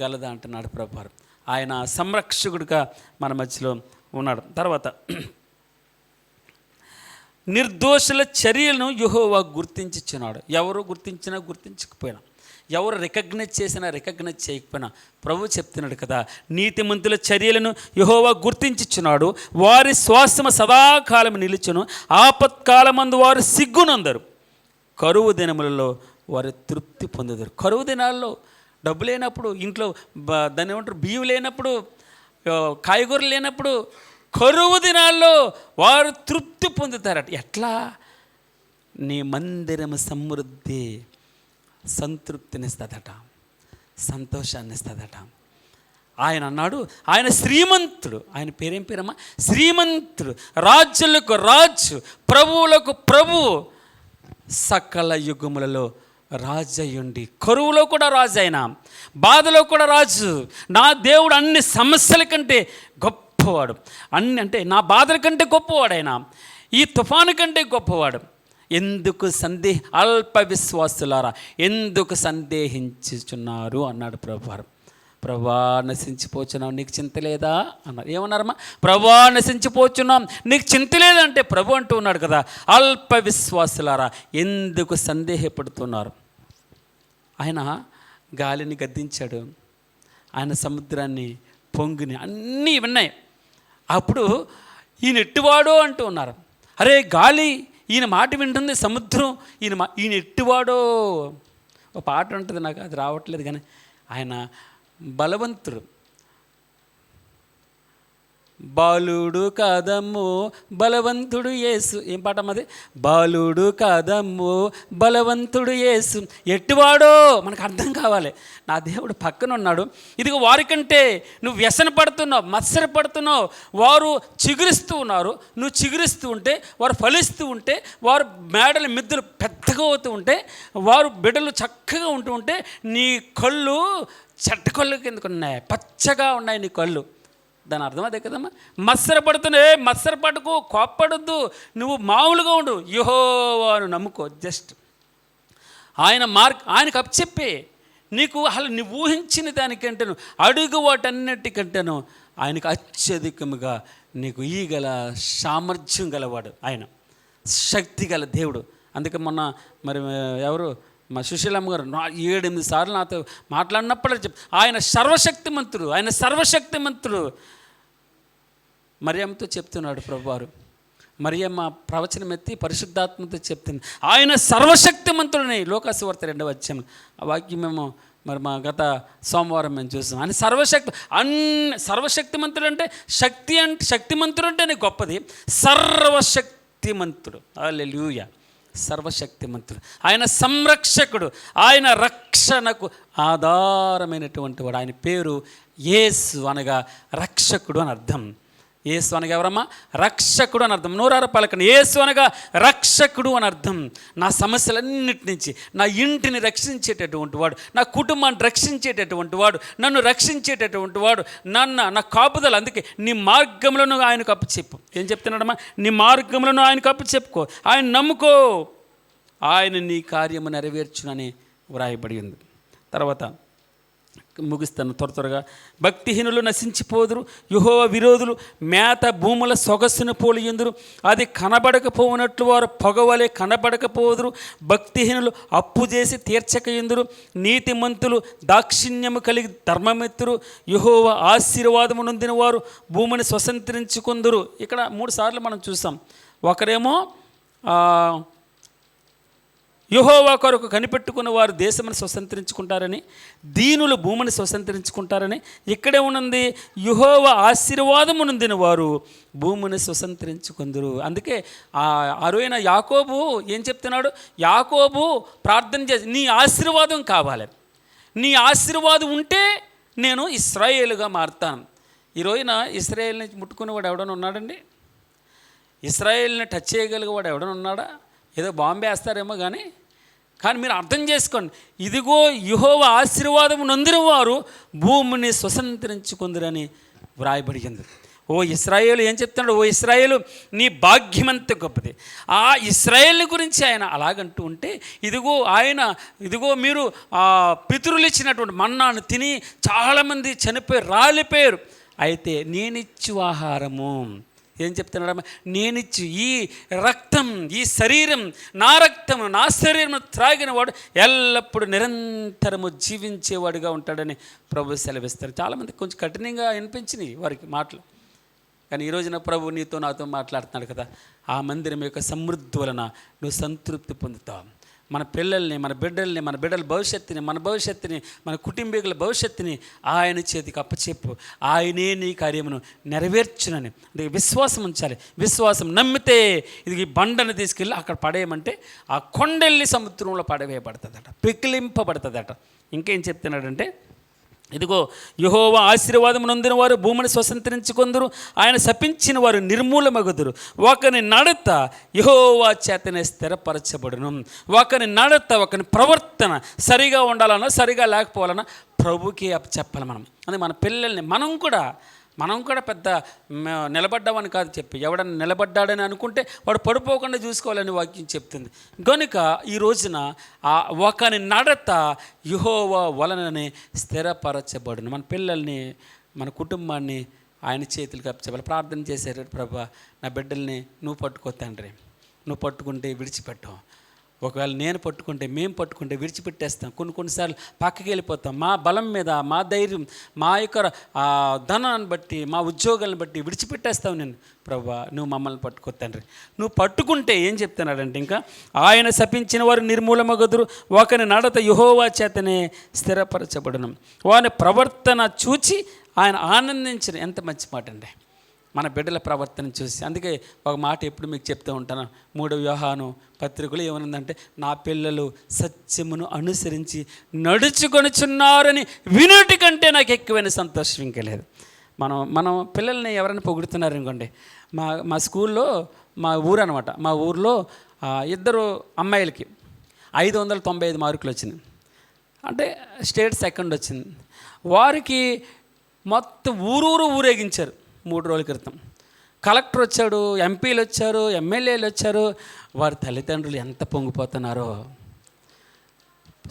గలదా అంటున్నాడు ప్రభువారు. ఆయన సంరక్షకుడిగా మన మధ్యలో ఉన్నాడు. తర్వాత నిర్దోషుల చర్యలను యెహోవా గుర్తించుచున్నాడు. ఎవరు గుర్తించినా గుర్తించకపోయినా, ఎవరు రికగ్నైజ్ చేసినా రికగ్నైజ్ చేయకపోయినా ప్రభు చెప్తున్నాడు కదా, నీతిమంతుల చర్యలను యెహోవా గుర్తించుచున్నాడు. వారి శ్వాసము సదాకాలం నిలుచును, ఆపత్కాలమందు వారు సిగ్గునందరు, కరువు దినములలో వారు తృప్తి పొందుతారు. కరువు దినాల్లో డబ్బు లేనప్పుడు, ఇంట్లో దాన్ని ఏమంటారు, బియ్యం లేనప్పుడు, కాయగూరలు లేనప్పుడు, కరువు దినాల్లో వారు తృప్తి పొందుతారట. ఎట్లా? నీ మందిరము సమృద్ధి సంతృప్తినిస్తుందట, సంతోషాన్ని ఇస్తుందట. ఆయన అన్నాడు, ఆయన శ్రీమంతుడు. ఆయన పేరేం పేరమ్మా? శ్రీమంతుడు, రాజులకు రాజు, ప్రభువులకు ప్రభువు, సకల యుగములలో రాజయ్యుండి, కరువులో కూడా రాజు, అయినా బాధలో కూడా రాజు. నా దేవుడు అన్ని సమస్యల కంటే గొప్పవాడు, అన్ని అంటే నా బాధల కంటే గొప్పవాడు, ఆయన ఈ తుఫాను కంటే గొప్పవాడు. ఎందుకు అల్ప విశ్వాసులారా ఎందుకు సందేహించుచున్నారు అన్నాడు ప్రభువారు. ప్రభా నశించిపోచున్నాం, నీకు చింత లేదా అన్నారు. ఏమన్నారమ్మా? ప్రభా నశించిపోచున్నాం, నీకు చింత లేదంటే ప్రభు అంటూ ఉన్నాడు కదా, అల్ప విశ్వాసులారా ఎందుకు సందేహపడుతున్నారు. ఆయన గాలిని గద్దించాడు, ఆయన సముద్రాన్ని పొంగిని అన్నీ విన్నాయి. అప్పుడు ఈయన ఎట్టివాడో అంటూ ఉన్నారు. అరే గాలి ఈయన మాట వింటుంది, సముద్రం ఈయన ఎట్టివాడో. ఒక పాట ఉంటుంది, నాకు అది రావట్లేదు, కానీ ఆయన బలవంతుడు. బాలుడు కాదమ్ము బలవంతుడు యేసు. ఏం పాట అమ్మది? బాలుడు కాదమ్ము బలవంతుడు యేసు. ఎట్టివాడో మనకు అర్థం కావాలి. నా దేవుడు పక్కన ఉన్నాడు. ఇదిగో వారికంటే నువ్వు వ్యసన పడుతున్నావు, మత్సర పడుతున్నావు, వారు చిగురిస్తూ ఉన్నారు, నువ్వు చిగురిస్తూ ఉంటే, వారు ఫలిస్తూ ఉంటే, వారు మేడల మిద్దెలు పెద్దగా అవుతూ ఉంటే, వారు బిడ్డలు చక్కగా ఉంటూ ఉంటే, నీ కళ్ళు చెట్ట కళ్ళు కిందకు ఉన్నాయి, పచ్చగా ఉన్నాయి నీ కళ్ళు. దాని అర్థం అదే కదమ్మా. మత్సరపడుతున్నాయి, మత్సరపడకు, కోప్పడొద్దు, నువ్వు మామూలుగా ఉండు, యెహోవాను నమ్ముకో. జస్ట్ ఆయనకు అప్పచెప్పే, నీకు అసలు నువ్వు ఊహించిన దానికంటేను, అడుగు వాటన్నిటికంటేను ఆయనకు అత్యధికముగా నీకు ఈగల సామర్థ్యం గలవాడు, ఆయన శక్తి గల దేవుడు. అందుకే మొన్న మరి ఎవరు మా సుశీలమ్మ గారు 7-8 సార్లు నాతో మాట్లాడినప్పుడు ఆయన సర్వశక్తిమంతుడు, ఆయన సర్వశక్తిమంతుడు. మరియమ్మతో చెప్తున్నాడు ప్రభువారు. మరియమ్మ ప్రవచనం ఎత్తి పరిశుద్ధాత్మతో చెప్తుంది, ఆయన సర్వశక్తిమంతుడిని. లోకాసు వార్త 2వ అధ్యాయం ఆ వాక్యం మేము మరి మా గత సోమవారం మేము చూసాం. ఆయన సర్వశక్తిమంతుడు అంటే శక్తిమంతుడు అంటేనే గొప్పది, సర్వశక్తిమంతుడు. హల్లెలూయా. సర్వశక్తిమంతుడు, ఆయన సంరక్షకుడు, ఆయన రక్షణకు ఆధారమైనటువంటి వాడు. ఆయన పేరు యేసు అనగా రక్షకుడు అని అర్థం. యేసు అనగా ఎవరమ్మా? రక్షకుడు అని అర్థం. నూరార పలకండి, యేసు అనగా రక్షకుడు అని అర్థం. నా సమస్యలన్నిటి నుంచి నా ఇంటిని రక్షించేటటువంటి వాడు, నా కుటుంబాన్ని రక్షించేటటువంటి వాడు, నన్ను రక్షించేటటువంటి వాడు, నా కాపుదల. అందుకే నీ మార్గంలోనూ ఆయనకు అప్పచెప్పు. ఏం చెప్తున్నాడమ్మా? నీ మార్గంలోనూ ఆయనకు అప్పచెప్పుకో, ఆయన నమ్ముకో, ఆయన నీ కార్యము నెరవేర్చునని వ్రాయబడి ఉంది. తర్వాత ముగిస్తాను త్వరగా. భక్తిహీనులు నశించిపోదురు, యెహోవా విరోధులు మేత భూముల సొగసును పోలియుందురు, అది కనబడకపోనట్లు వారు పొగవలే కనబడకపోదురు. భక్తిహీనులు అప్పు చేసి తీర్చకయుందురు, నీతిమంతులు దాక్షిణ్యము కలిగి ధర్మమెత్తురు. యెహోవా ఆశీర్వాదము నొందిన వారు భూమిని స్వతంత్రించుకుందురు. ఇక్కడ 3 సార్లు మనం చూసాం. ఒకరేమో యెహోవా కొరకు కనిపెట్టుకున్న వారు దేశమును స్వతంత్రించుకుంటారని, దీనులు భూమిని స్వతంత్రించుకుంటారని. ఇక్కడే ఉన్నది యెహోవా ఆశీర్వాదము నొందిన వారు భూమిని స్వతంత్రించుకుందురు. అందుకే అరువైన యాకోబు ఏం చెప్తున్నాడు? యాకోబు ప్రార్థన చేసి, నీ ఆశీర్వాదం కావాలి, నీ ఆశీర్వాదం ఉంటే నేను ఇశ్రాయేలుగా మారుతాను. ఈ రోజున ఇశ్రాయేల్ని ముట్టుకునేవాడు ఎవడన్నా ఉన్నాడండి? ఇశ్రాయేల్ని టచ్ చేయగలిగేవాడు ఎవడన్నా ఉన్నాడా? ఏదో బాంబే వేస్తారేమో కానీ మీరు అర్థం చేసుకోండి, ఇదిగో యెహోవా ఆశీర్వాదము నొందిన వారు భూమిని స్వతంత్రించుకుందరని వ్రాయబడింది. ఓ ఇశ్రాయేలు ఏం చెప్తున్నాడు? ఓ ఇశ్రాయేలు నీ భాగ్యమంత గొప్పది. ఆ ఇశ్రాయేల్ గురించి ఆయన అలాగంటూ ఉంటే, ఇదిగో మీరు పితరులు ఇచ్చినటువంటి మన్నాను తిని చాలామంది చనిపోయి రాలిపోయారు, అయితే నేనిచ్చు ఆహారము. ఏం చెప్తున్నాడమ్మా? నేనిచ్చు ఈ రక్తం, ఈ శరీరం, నా రక్తము నా శరీరం త్రాగిన వాడు ఎల్లప్పుడూ నిరంతరము జీవించేవాడుగా ఉంటాడని ప్రభు సెలవిస్తారు. చాలామంది కొంచెం కఠినంగా అనిపించినాయి వారికి మాటలు, కానీ ఈరోజున ప్రభు నీతో నాతో మాట్లాడుతున్నాడు కదా. ఆ మందిరం యొక్క సమృద్ధి వలన నువ్వు సంతృప్తి పొందుతావు. మన పిల్లల్ని, మన బిడ్డల్ని, మన బిడ్డల భవిష్యత్తుని, మన భవిష్యత్తుని, మన కుటుంబీకుల భవిష్యత్తుని ఆయన చేతికి అప్పచెప్పు. ఆయనే నీ కార్యమును నెరవేర్చునని అందుకే విశ్వాసం ఉంచాలి. విశ్వాసం నమ్మితే ఇది ఈ బండను తీసుకెళ్ళి అక్కడ పడేయమంటే ఆ కొండెల్లి సముద్రంలో పడవేయబడుతుందట, పికిలింపబడుతుందట. ఇంకేం చెప్తున్నాడంటే, ఇదిగో యెహోవా ఆశీర్వాదము నొందిన వారు భూమిని స్వతంత్రించుకొందురు, ఆయన శపించిన వారు నిర్మూలమగుదురు. ఒకని నడత యెహోవా చేతనే స్థిరపరచబడును. ఒకని నడత, ఒకని ప్రవర్తన సరిగా ఉండాలన్నా సరిగా లేకపోవాలన్నా ప్రభుకి చెప్పాలి మనం. అది మన పిల్లల్ని మనం కూడా మనం కూడా పెద్ద నిలబడ్డామని కాదు చెప్పి, ఎవడన్నా నిలబడ్డాడని అనుకుంటే వాడు పడిపోకుండా చూసుకోవాలని వాక్యం చెప్తుంది. కనుక ఈ రోజున ఆ ఒకని నడత యెహోవా వలననే స్థిరపరచబడును. మన పిల్లల్ని, మన కుటుంబాన్ని ఆయన చేతులకు అప్పచెప్పాలి. ప్రార్థన చేశారు, ప్రభా నా బిడ్డల్ని నువ్వు పట్టుకో తండ్రి, నువ్వు పట్టుకుంటే విడిచిపెట్టావు, ఒకవేళ నేను పట్టుకుంటే, మేము పట్టుకుంటే విడిచిపెట్టేస్తాం. కొన్నిసార్లు పక్కకి వెళ్ళిపోతాం. మా బలం మీద, మా ధైర్యం, మా యొక్క ధనాన్ని బట్టి, మా ఉద్యోగాలను బట్టి విడిచిపెట్టేస్తావు. నేను ప్రభా నువ్వు మమ్మల్ని పట్టుకో తండ్రి. నువ్వు పట్టుకుంటే ఏం చెప్తున్నాడంటే, ఇంకా ఆయన శపించిన వారు నిర్మూలమగుదురు, ఒకని నడత యెహోవా చేతనే స్థిరపరచబడును, వాని ప్రవర్తన చూచి ఆయన ఆనందించిన. ఎంత మంచి మాట అండి మన బిడ్డల ప్రవర్తన చూసి. అందుకే ఒక మాట ఎప్పుడు మీకు చెప్తూ ఉంటాను, 3 యోహాను పత్రికలు ఏమనుందంటే, నా పిల్లలు సత్యమును అనుసరించి నడుచుకొనుచున్నారని వినుటి కంటే నాకు ఎక్కువైన సంతోషం ఇంకా లేదు. మనం పిల్లల్ని ఎవరైనా పొగుడుతున్నారు అనుకోండి, మా స్కూల్లో, మా ఊరు అనమాట, మా ఊరిలో 2 అమ్మాయిలకి 595 మార్కులు వచ్చినాయి, అంటే స్టేట్ సెకండ్ వచ్చింది. వారికి మొత్తం ఊరేగించారు 3 రోజుల క్రితం. కలెక్టర్ వచ్చాడు, ఎంపీలు వచ్చారు, ఎమ్మెల్యేలు వచ్చారు. వారి తల్లిదండ్రులు ఎంత పొంగిపోతున్నారో.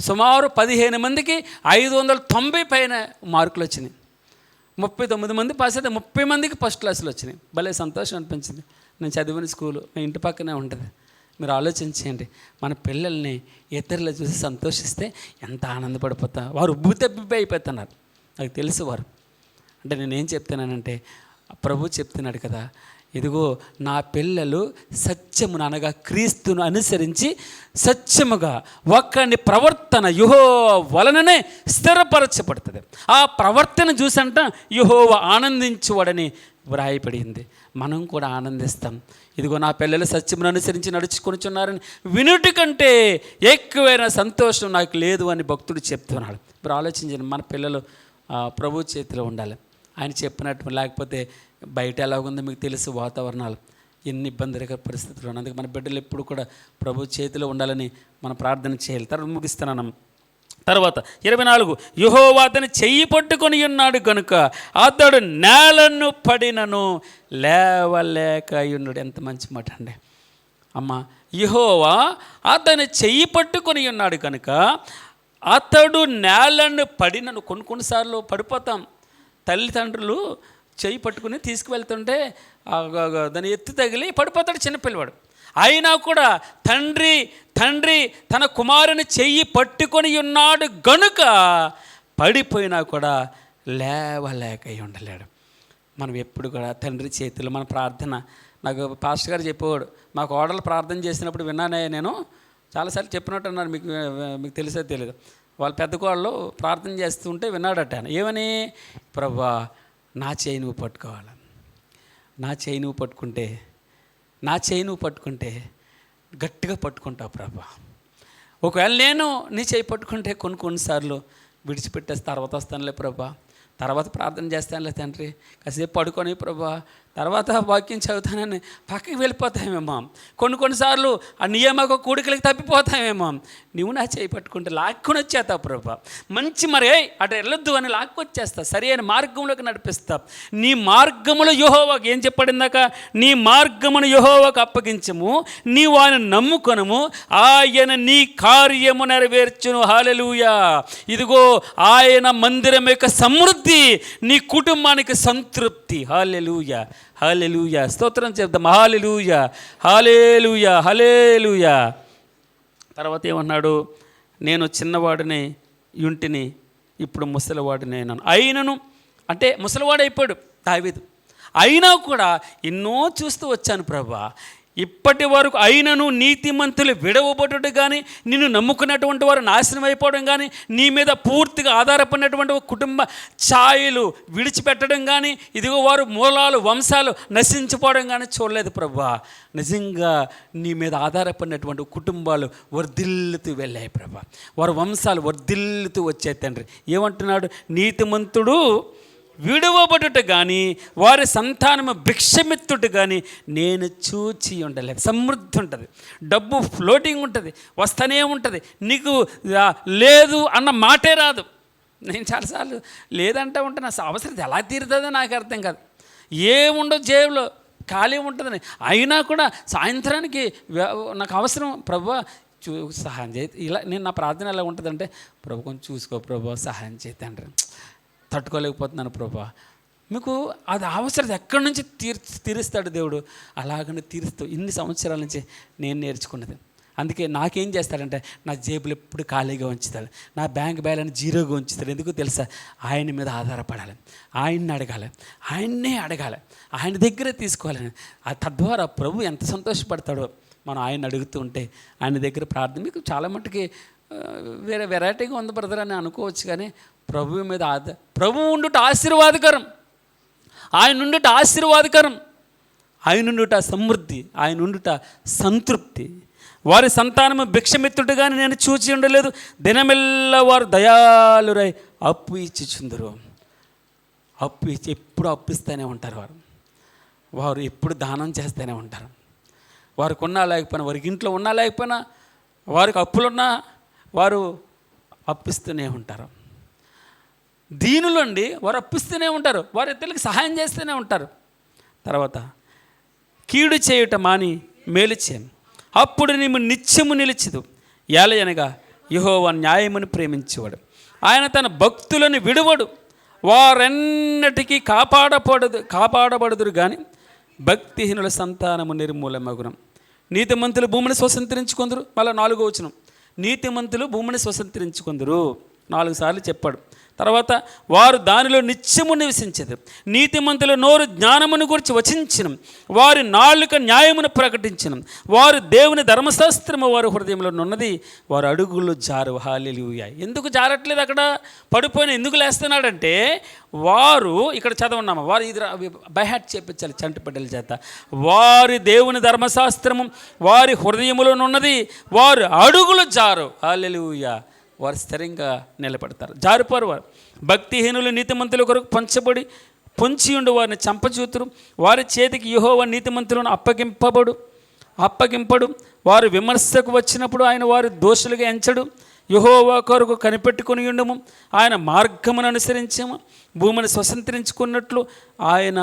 సుమారు 15 మందికి 590 పైన మార్కులు వచ్చినాయి. 39 మంది పాస్ అయితే 30 మందికి ఫస్ట్ క్లాసులు వచ్చినాయి. భలే సంతోషం అనిపించింది. నేను చదివిన స్కూలు మా ఇంటి పక్కనే ఉంటుంది. మీరు ఆలోచించండి, మన పిల్లల్ని ఇతరులు చూసి సంతోషిస్తే ఎంత ఆనందపడిపోతా. వారు ఉబ్బు తబ్బి అయిపోతున్నారు, నాకు తెలుసు వారు. అంటే నేనేం చెప్తున్నానంటే, ప్రభు చెప్తున్నాడు కదా, ఇదిగో నా పిల్లలు సత్యమును అనగా క్రీస్తును అనుసరించి సత్యముగా ఒకని ప్రవర్తన యెహోవా వలననే స్థిరపరచబడుతుంది. ఆ ప్రవర్తన చూసంట యెహోవా ఆనందించువాడని వ్రాయబడింది. మనం కూడా ఆనందిస్తాం. ఇదిగో నా పిల్లలు సత్యమును అనుసరించి నడుచుకొనుచున్నారని వినుటి కంటే ఎక్కువైన సంతోషం నాకు లేదు అని భక్తుడు చెప్తున్నాడు. ఇప్పుడు ఆలోచించండి, మన పిల్లలు ప్రభు చేతిలో ఉండాలి, ఆయన చెప్పినట్టు. లేకపోతే బయట ఎలాగుందో మీకు తెలుసు, వాతావరణాలు ఎన్ని ఇబ్బందికర పరిస్థితులు ఉన్నాయి. అందుకే మన బిడ్డలు ఎప్పుడు కూడా ప్రభు చేతిలో ఉండాలని మనం ప్రార్థన చేయాలి. తర్వాత ముగిస్తున్నాను. తర్వాత 24, యెహోవా అతని చెయ్యి పట్టుకొని ఉన్నాడు కనుక అతడు నేలను పడినను లేవలేక ఉన్నాడు. ఎంత మంచి మాట అండి అమ్మ. యెహోవా అతని చెయ్యి పట్టుకొని ఉన్నాడు కనుక అతడు నేలను పడినను. కొన్నిసార్లు పడిపోతాం. తల్లిదండ్రులు చెయ్యి పట్టుకుని తీసుకువెళ్తుంటే దాన్ని ఎత్తి తగిలి పడిపోతాడు చిన్నపిల్లవాడు. అయినా కూడా తండ్రి తన కుమారుని చెయ్యి పట్టుకొని ఉన్నాడు గనుక పడిపోయినా కూడా లేవలేక ఉండలేడు. మనం ఎప్పుడు కూడా తండ్రి చేతులు మన ప్రార్థన. నాకు పాస్టర్ గారు చెప్పేవాడు, మా కోడలు ప్రార్థన చేసినప్పుడు విన్నానే, నేను చాలాసార్లు చెప్పినట్టు అన్నారు, మీకు తెలిసే తెలియదు. వాళ్ళ పెద్ద కోళ్ళు ప్రార్థన చేస్తుంటే విన్నాడట. ఏమని? ప్రభువా నా చేయి నువ్వు పట్టుకోవాలి, నా చేయి నువ్వు పట్టుకుంటే గట్టిగా పట్టుకుంటావు ప్రభా. ఒకవేళ నేను నీ చేయి పట్టుకుంటే కొన్నిసార్లు విడిచిపెట్టేసి తర్వాత వస్తానులే ప్రభా, తర్వాత ప్రార్థన చేస్తానులే తండ్రి, కాసేపు పడుకొని ప్రభా, తర్వాత వాక్యం చదువుతానని పక్కకి వెళ్ళిపోతామేమో. కొన్నిసార్లు ఆ నియామక కూడికలకి తప్పిపోతామేమో. నువ్వు నా చేయి పట్టుకుంటే లాక్కుని వచ్చేస్తావు ప్రభా. మంచి మరి అటు వెళ్ళొద్దు అని లాక్కొచ్చేస్తా, సరి అయిన మార్గంలోకి నడిపిస్తా. నీ మార్గములు యెహోవాకు, ఏం చెప్పడిందాక, నీ మార్గమును యెహోవాకు అప్పగించము, నీవు ఆయన నమ్ముకొనము, ఆయన నీ కార్యము నెరవేర్చును. హల్లెలూయా. ఇదిగో ఆయన మందిరం యొక్క సమృద్ధి, నీ కుటుంబానికి సంతృప్తి. హల్లెలూయా, హల్లెలూయా. స్తోత్రం చెప్దాం. హల్లెలూయా, హల్లెలూయా, హల్లెలూయా. తర్వాత ఏమన్నాడు? నేను చిన్నవాడిని యుంటిని, ఇప్పుడు ముసలివాడినైనాను. అయినను అంటే ముసలివాడైపోయాడు దావీదు. అయినా కూడా ఎన్నో చూస్తూ వచ్చాను ప్రభా, ఇప్పటి వరకు అయినను నీతిమంతులు విడవబడుట కానీ, నిన్ను నమ్ముకున్నటువంటి వారు నాశనం అయిపోవడం కానీ, నీ మీద పూర్తిగా ఆధారపడినటువంటి కుటుంబ ఛాయలు విడిచిపెట్టడం కానీ, ఇదిగో వారు మూలాలు వంశాలు నశించిపోవడం కానీ చూడలేదు ప్రభా. నిజంగా నీ మీద ఆధారపడినటువంటి కుటుంబాలు వర్ధిల్లుతూ వెళ్ళాయి ప్రభా, వారి వంశాలు వర్ధిల్లుతూ వచ్చాయి తండ్రి. ఏమంటున్నాడు? నీతిమంతుడు విడువబడుట కానీ, వారి సంతానము భిక్షమెత్తుట కానీ నేను చూచి ఉండలేదు. సమృద్ధి ఉంటుంది, డబ్బు ఫ్లోటింగ్ ఉంటుంది, వస్తూనే ఉంటుంది, నీకు లేదు అన్న మాటే రాదు. నేను చాలాసార్లు లేదంటే ఉంటే నా అవసరం ఎలా తీరుతుందో నాకు అర్థం కాదు. ఏముండదు జేబులో, ఖాళీ ఉంటుందని. అయినా కూడా సాయంత్రానికి నాకు అవసరం, ప్రభువా సహాయం చేయి. ఇలా నేను నా ప్రార్థన ఎలా ఉంటుందంటే, ప్రభు కొంచెం చూసుకో ప్రభు, సహాయం చేయి అంటారు. తట్టుకోలేకపోతున్నాను ప్రభు. మీకు అది అవసరం ఎక్కడి నుంచి తీరుస్తాడు దేవుడు, అలాగనే తీరుస్తూ ఇన్ని సంవత్సరాల నుంచి నేను నేర్చుకున్నది. అందుకే నాకేం చేస్తాడంటే, నా జేబులు ఎప్పుడు ఖాళీగా ఉంచుతాడు, నా బ్యాంక్ బ్యాలెన్స్ జీరోగా ఉంచుతాడు. ఎందుకు తెలుసా? ఆయన మీద ఆధారపడాలి, ఆయన్ని అడగాలి, ఆయన్నే అడగాలి, ఆయన దగ్గరే తీసుకోవాలని. తద్వారా ప్రభు ఎంత సంతోషపడతాడో మనం ఆయన అడుగుతూ ఉంటే, ఆయన దగ్గర ప్రార్థన. మీకు చాలా మట్టుకి వేరే వెరైటీగా ఉంది బ్రదర్ అని అనుకోవచ్చు, కానీ ప్రభువు మీద ప్రభువు ఉండుట ఆశీర్వాదకరం, ఆయన ఉండుట ఆశీర్వాదకరం, ఆయన ఉండుట సమృద్ధి, ఆయన ఉండుట సంతృప్తి. వారి సంతానము భిక్షమిత్తుడుగాని నేను చూచి ఉండలేదు, దినమెల్లా వారు దయాళురై అప్పు ఇచ్చిచుందరు. అప్పు ఇచ్చి ఎప్పుడు అప్పిస్తూనే ఉంటారు. వారు ఎప్పుడు దానం చేస్తూనే ఉంటారు. వారికి ఉన్నా లేకపోయినా, వారికి ఇంట్లో ఉన్నా లేకపోయినా, వారికి అప్పులున్నా వారు అప్పిస్తూనే ఉంటారు. దీనులండి వారు అప్పిస్తూనే ఉంటారు, వారి ఇతరులకు సహాయం చేస్తూనే ఉంటారు. తర్వాత కీడు చేయుట మాని మేలు చేయను, అప్పుడు నీవు నిత్యము నిలిచిదు. ఏలయనగా యెహోవా న్యాయమును ప్రేమించేవాడు, ఆయన తన భక్తులను విడువడు. వారెన్నటికీ కాపాడబడుదురు కానీ భక్తిహీనుల సంతానము నిర్మూలమగును. నీతిమంతులు భూమిని స్వతంత్రించుకొందురు. మళ్ళీ 4వ వచనం, నీతిమంతులు భూమిని స్వతంత్రించుకొందురు 4 సార్లు చెప్పాడు. తర్వాత వారు దానిలో నిత్యము నివసించదు. నీతిమంతుల నోరు జ్ఞానమును గురించి వచించను, వారి నాలుక న్యాయమును ప్రకటించను. వారు దేవుని ధర్మశాస్త్రము వారి హృదయంలో ఉన్నది, వారు అడుగులు జారు. హల్లెలూయా. ఎందుకు జారట్లేదు? అక్కడ పడిపోయిన ఎందుకు లేస్తున్నాడంటే, వారు ఇక్కడ చదవన్నామా, వారు ఇది బైహాట్ చేపించాలి చంటి బిడ్డల చేత. వారి దేవుని ధర్మశాస్త్రము వారి హృదయములో ఉన్నది, వారు అడుగులు జారు. హల్లెలూయా. వారు స్థిరంగా నిలబడతారు, జారిపోరు వారు. భక్తిహీనులు నీతిమంతుల కొరకు పొంచియుండు వారిని చంపచూతురు. వారి చేతికి యెహోవా నీతిమంతులను అప్పగింపడు. వారు విమర్శకు వచ్చినప్పుడు ఆయన వారి దోషులుగా ఎంచడు. యెహోవా కొరకు కనిపెట్టుకుని ఉండము, ఆయన మార్గమును అనుసరించము. భూమిని స్వతంత్రించుకున్నట్లు ఆయన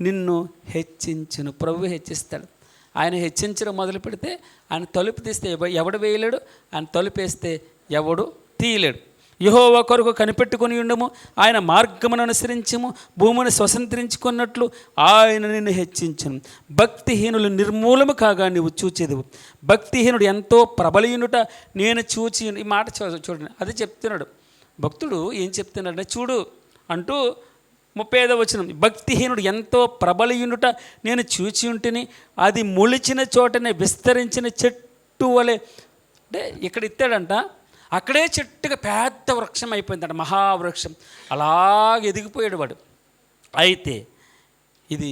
నిన్ను హెచ్చించును. ప్రభువు హెచ్చిస్తాడు. ఆయన హెచ్చించడం మొదలు పెడితే, ఆయన తలుపు తీస్తే ఎవడు వేయలేడు, ఆయన తలుపు వేస్తే ఎవడు తీయలేడు. యెహోవా కొరకు కనిపెట్టుకుని ఉండము, ఆయన మార్గమును అనుసరించము. భూమిని స్వతంత్రించుకున్నట్లు ఆయన నిన్ను హెచ్చించును. భక్తిహీనులు నిర్మూలము కాగా నీవు చూచెదవు. భక్తిహీనుడు ఎంతో ప్రబలియునుట నేను చూచి. ఈ మాట చూడండి, అది చెప్తున్నాడు భక్తుడు. ఏం చెప్తున్నాడంటే, చూడు అంటూ 35వ వచనం, భక్తిహీనుడు ఎంతో ప్రబలియునుట నేను చూచి ఉంటిని, అది మొలిచిన చోటనే విస్తరించిన చెట్టు వలె. అంటే ఇక్కడ ఇస్తాడంట, అక్కడే చెట్టుగా పెద్ద వృక్షం అయిపోయిందంట, మహావృక్షం. అలాగే ఎదిగిపోయాడు వాడు. అయితే ఇది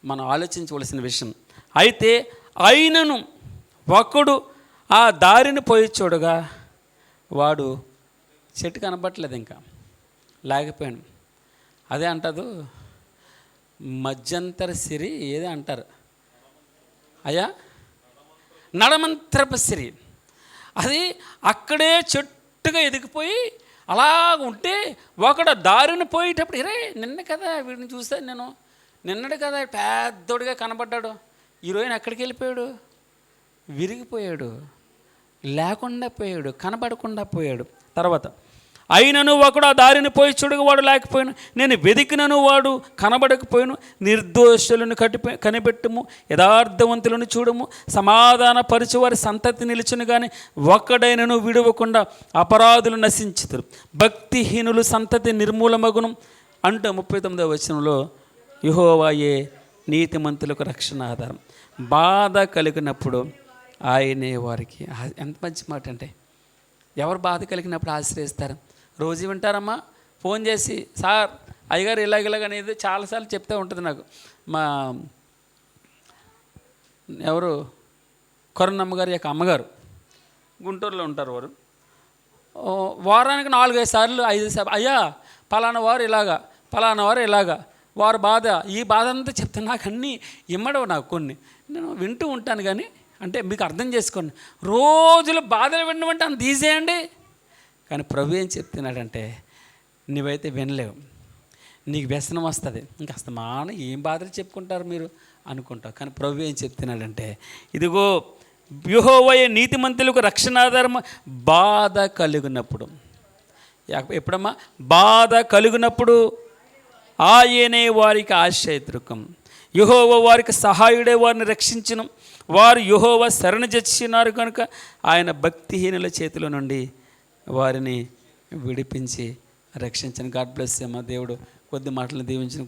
మనం ఆలోచించవలసిన విషయం. అయితే అయినను ఒకడు ఆ దారిని పోయి చూడగా వాడు చెట్టు కనబట్టలేదు, ఇంకా లేకపోయాను. అదే అంటారు మధ్యంతర సిరి, ఏదే అంటారు అయ్యా, నడమంత్రపు సిరి. అది అక్కడే చెట్టుగా ఎదిగిపోయి అలా ఉంటే, ఒకడు దారిని పోయేటప్పుడు, ఇరే నిన్న కదా వీడిని చూస్తాను నేను, నిన్నడు కదా పెద్దోడిగా కనబడ్డాడు, ఈరోజు ఎక్కడికి వెళ్ళిపోయాడు? విరిగిపోయాడు, లేకుండా పోయాడు, కనబడకుండా పోయాడు. తర్వాత అయినను ఒకడు ఆ దారిని పోయి చూడగా వాడు లేకపోయాను, నేను వెతికినను వాడు కనబడకపోయాను. నిర్దోషులను కనిపెట్టుము, యథార్థవంతులను చూడము, సమాధాన పరుచు వారి సంతతి నిలుచును కానీ ఒక్కడైనను విడవకుండా అపరాధులు నశించుతారు. భక్తిహీనులు సంతతి నిర్మూలమగును అంటూ 39వ వచనంలో యెహోవాయే నీతిమంతులకు రక్షణ ఆధారం. బాధ కలిగినప్పుడు ఆయనే వారికి. ఎంత మంచి మాట అంటే, ఎవరు బాధ కలిగినప్పుడు ఆశ్రయిస్తారు? రోజు వింటారమ్మా, ఫోన్ చేసి, సార్ అయ్యగారు ఇలాగనేది చాలాసార్లు చెప్తూ ఉంటుంది నాకు. మా ఎవరు కరుణమ్మ గారి యొక్క అమ్మగారు గుంటూరులో ఉంటారు. వారు వారానికి 4-5 సార్లు 5 సార్లు, అయ్యా పలానా వారు ఇలాగా, పలానా వారు ఇలాగా, వారు బాధ, ఈ బాధ అంతా చెప్తాను. నాకు అన్నీ ఇమ్మడవు, నాకు కొన్ని నేను వింటూ ఉంటాను. కానీ అంటే మీకు అర్థం చేసుకోండి, రోజులు బాధలు వినడం అంటే అంత ఈజీ అండి. కానీ ప్రభు ఏం చెప్తున్నాడంటే, నువ్వైతే వినలేవు, నీకు వ్యసనం వస్తుంది. ఇంకా అస్తమానం ఏం బాధలు చెప్పుకుంటారు మీరు అనుకుంటావు. కానీ ప్రభు ఏం చెప్తున్నాడంటే, ఇదిగో యెహోవాయే నీతిమంతులకు రక్షణాధారం బాధ కలిగినప్పుడు. ఎప్పుడమ్మా? బాధ కలిగినప్పుడు ఆయనే వారికి ఆశ్రయదుర్గం. యెహోవా వారికి సహాయుడే వారిని రక్షించును. వారు యెహోవా శరణు జొచ్చినారు కనుక ఆయన భక్తిహీనుల చేతిలో నుండి వారిని విడిపించి రక్షించను. గాడ్ బ్లెస్ యూ అమ్మా. దేవుడు కొద్ది మాటలను దీవించిన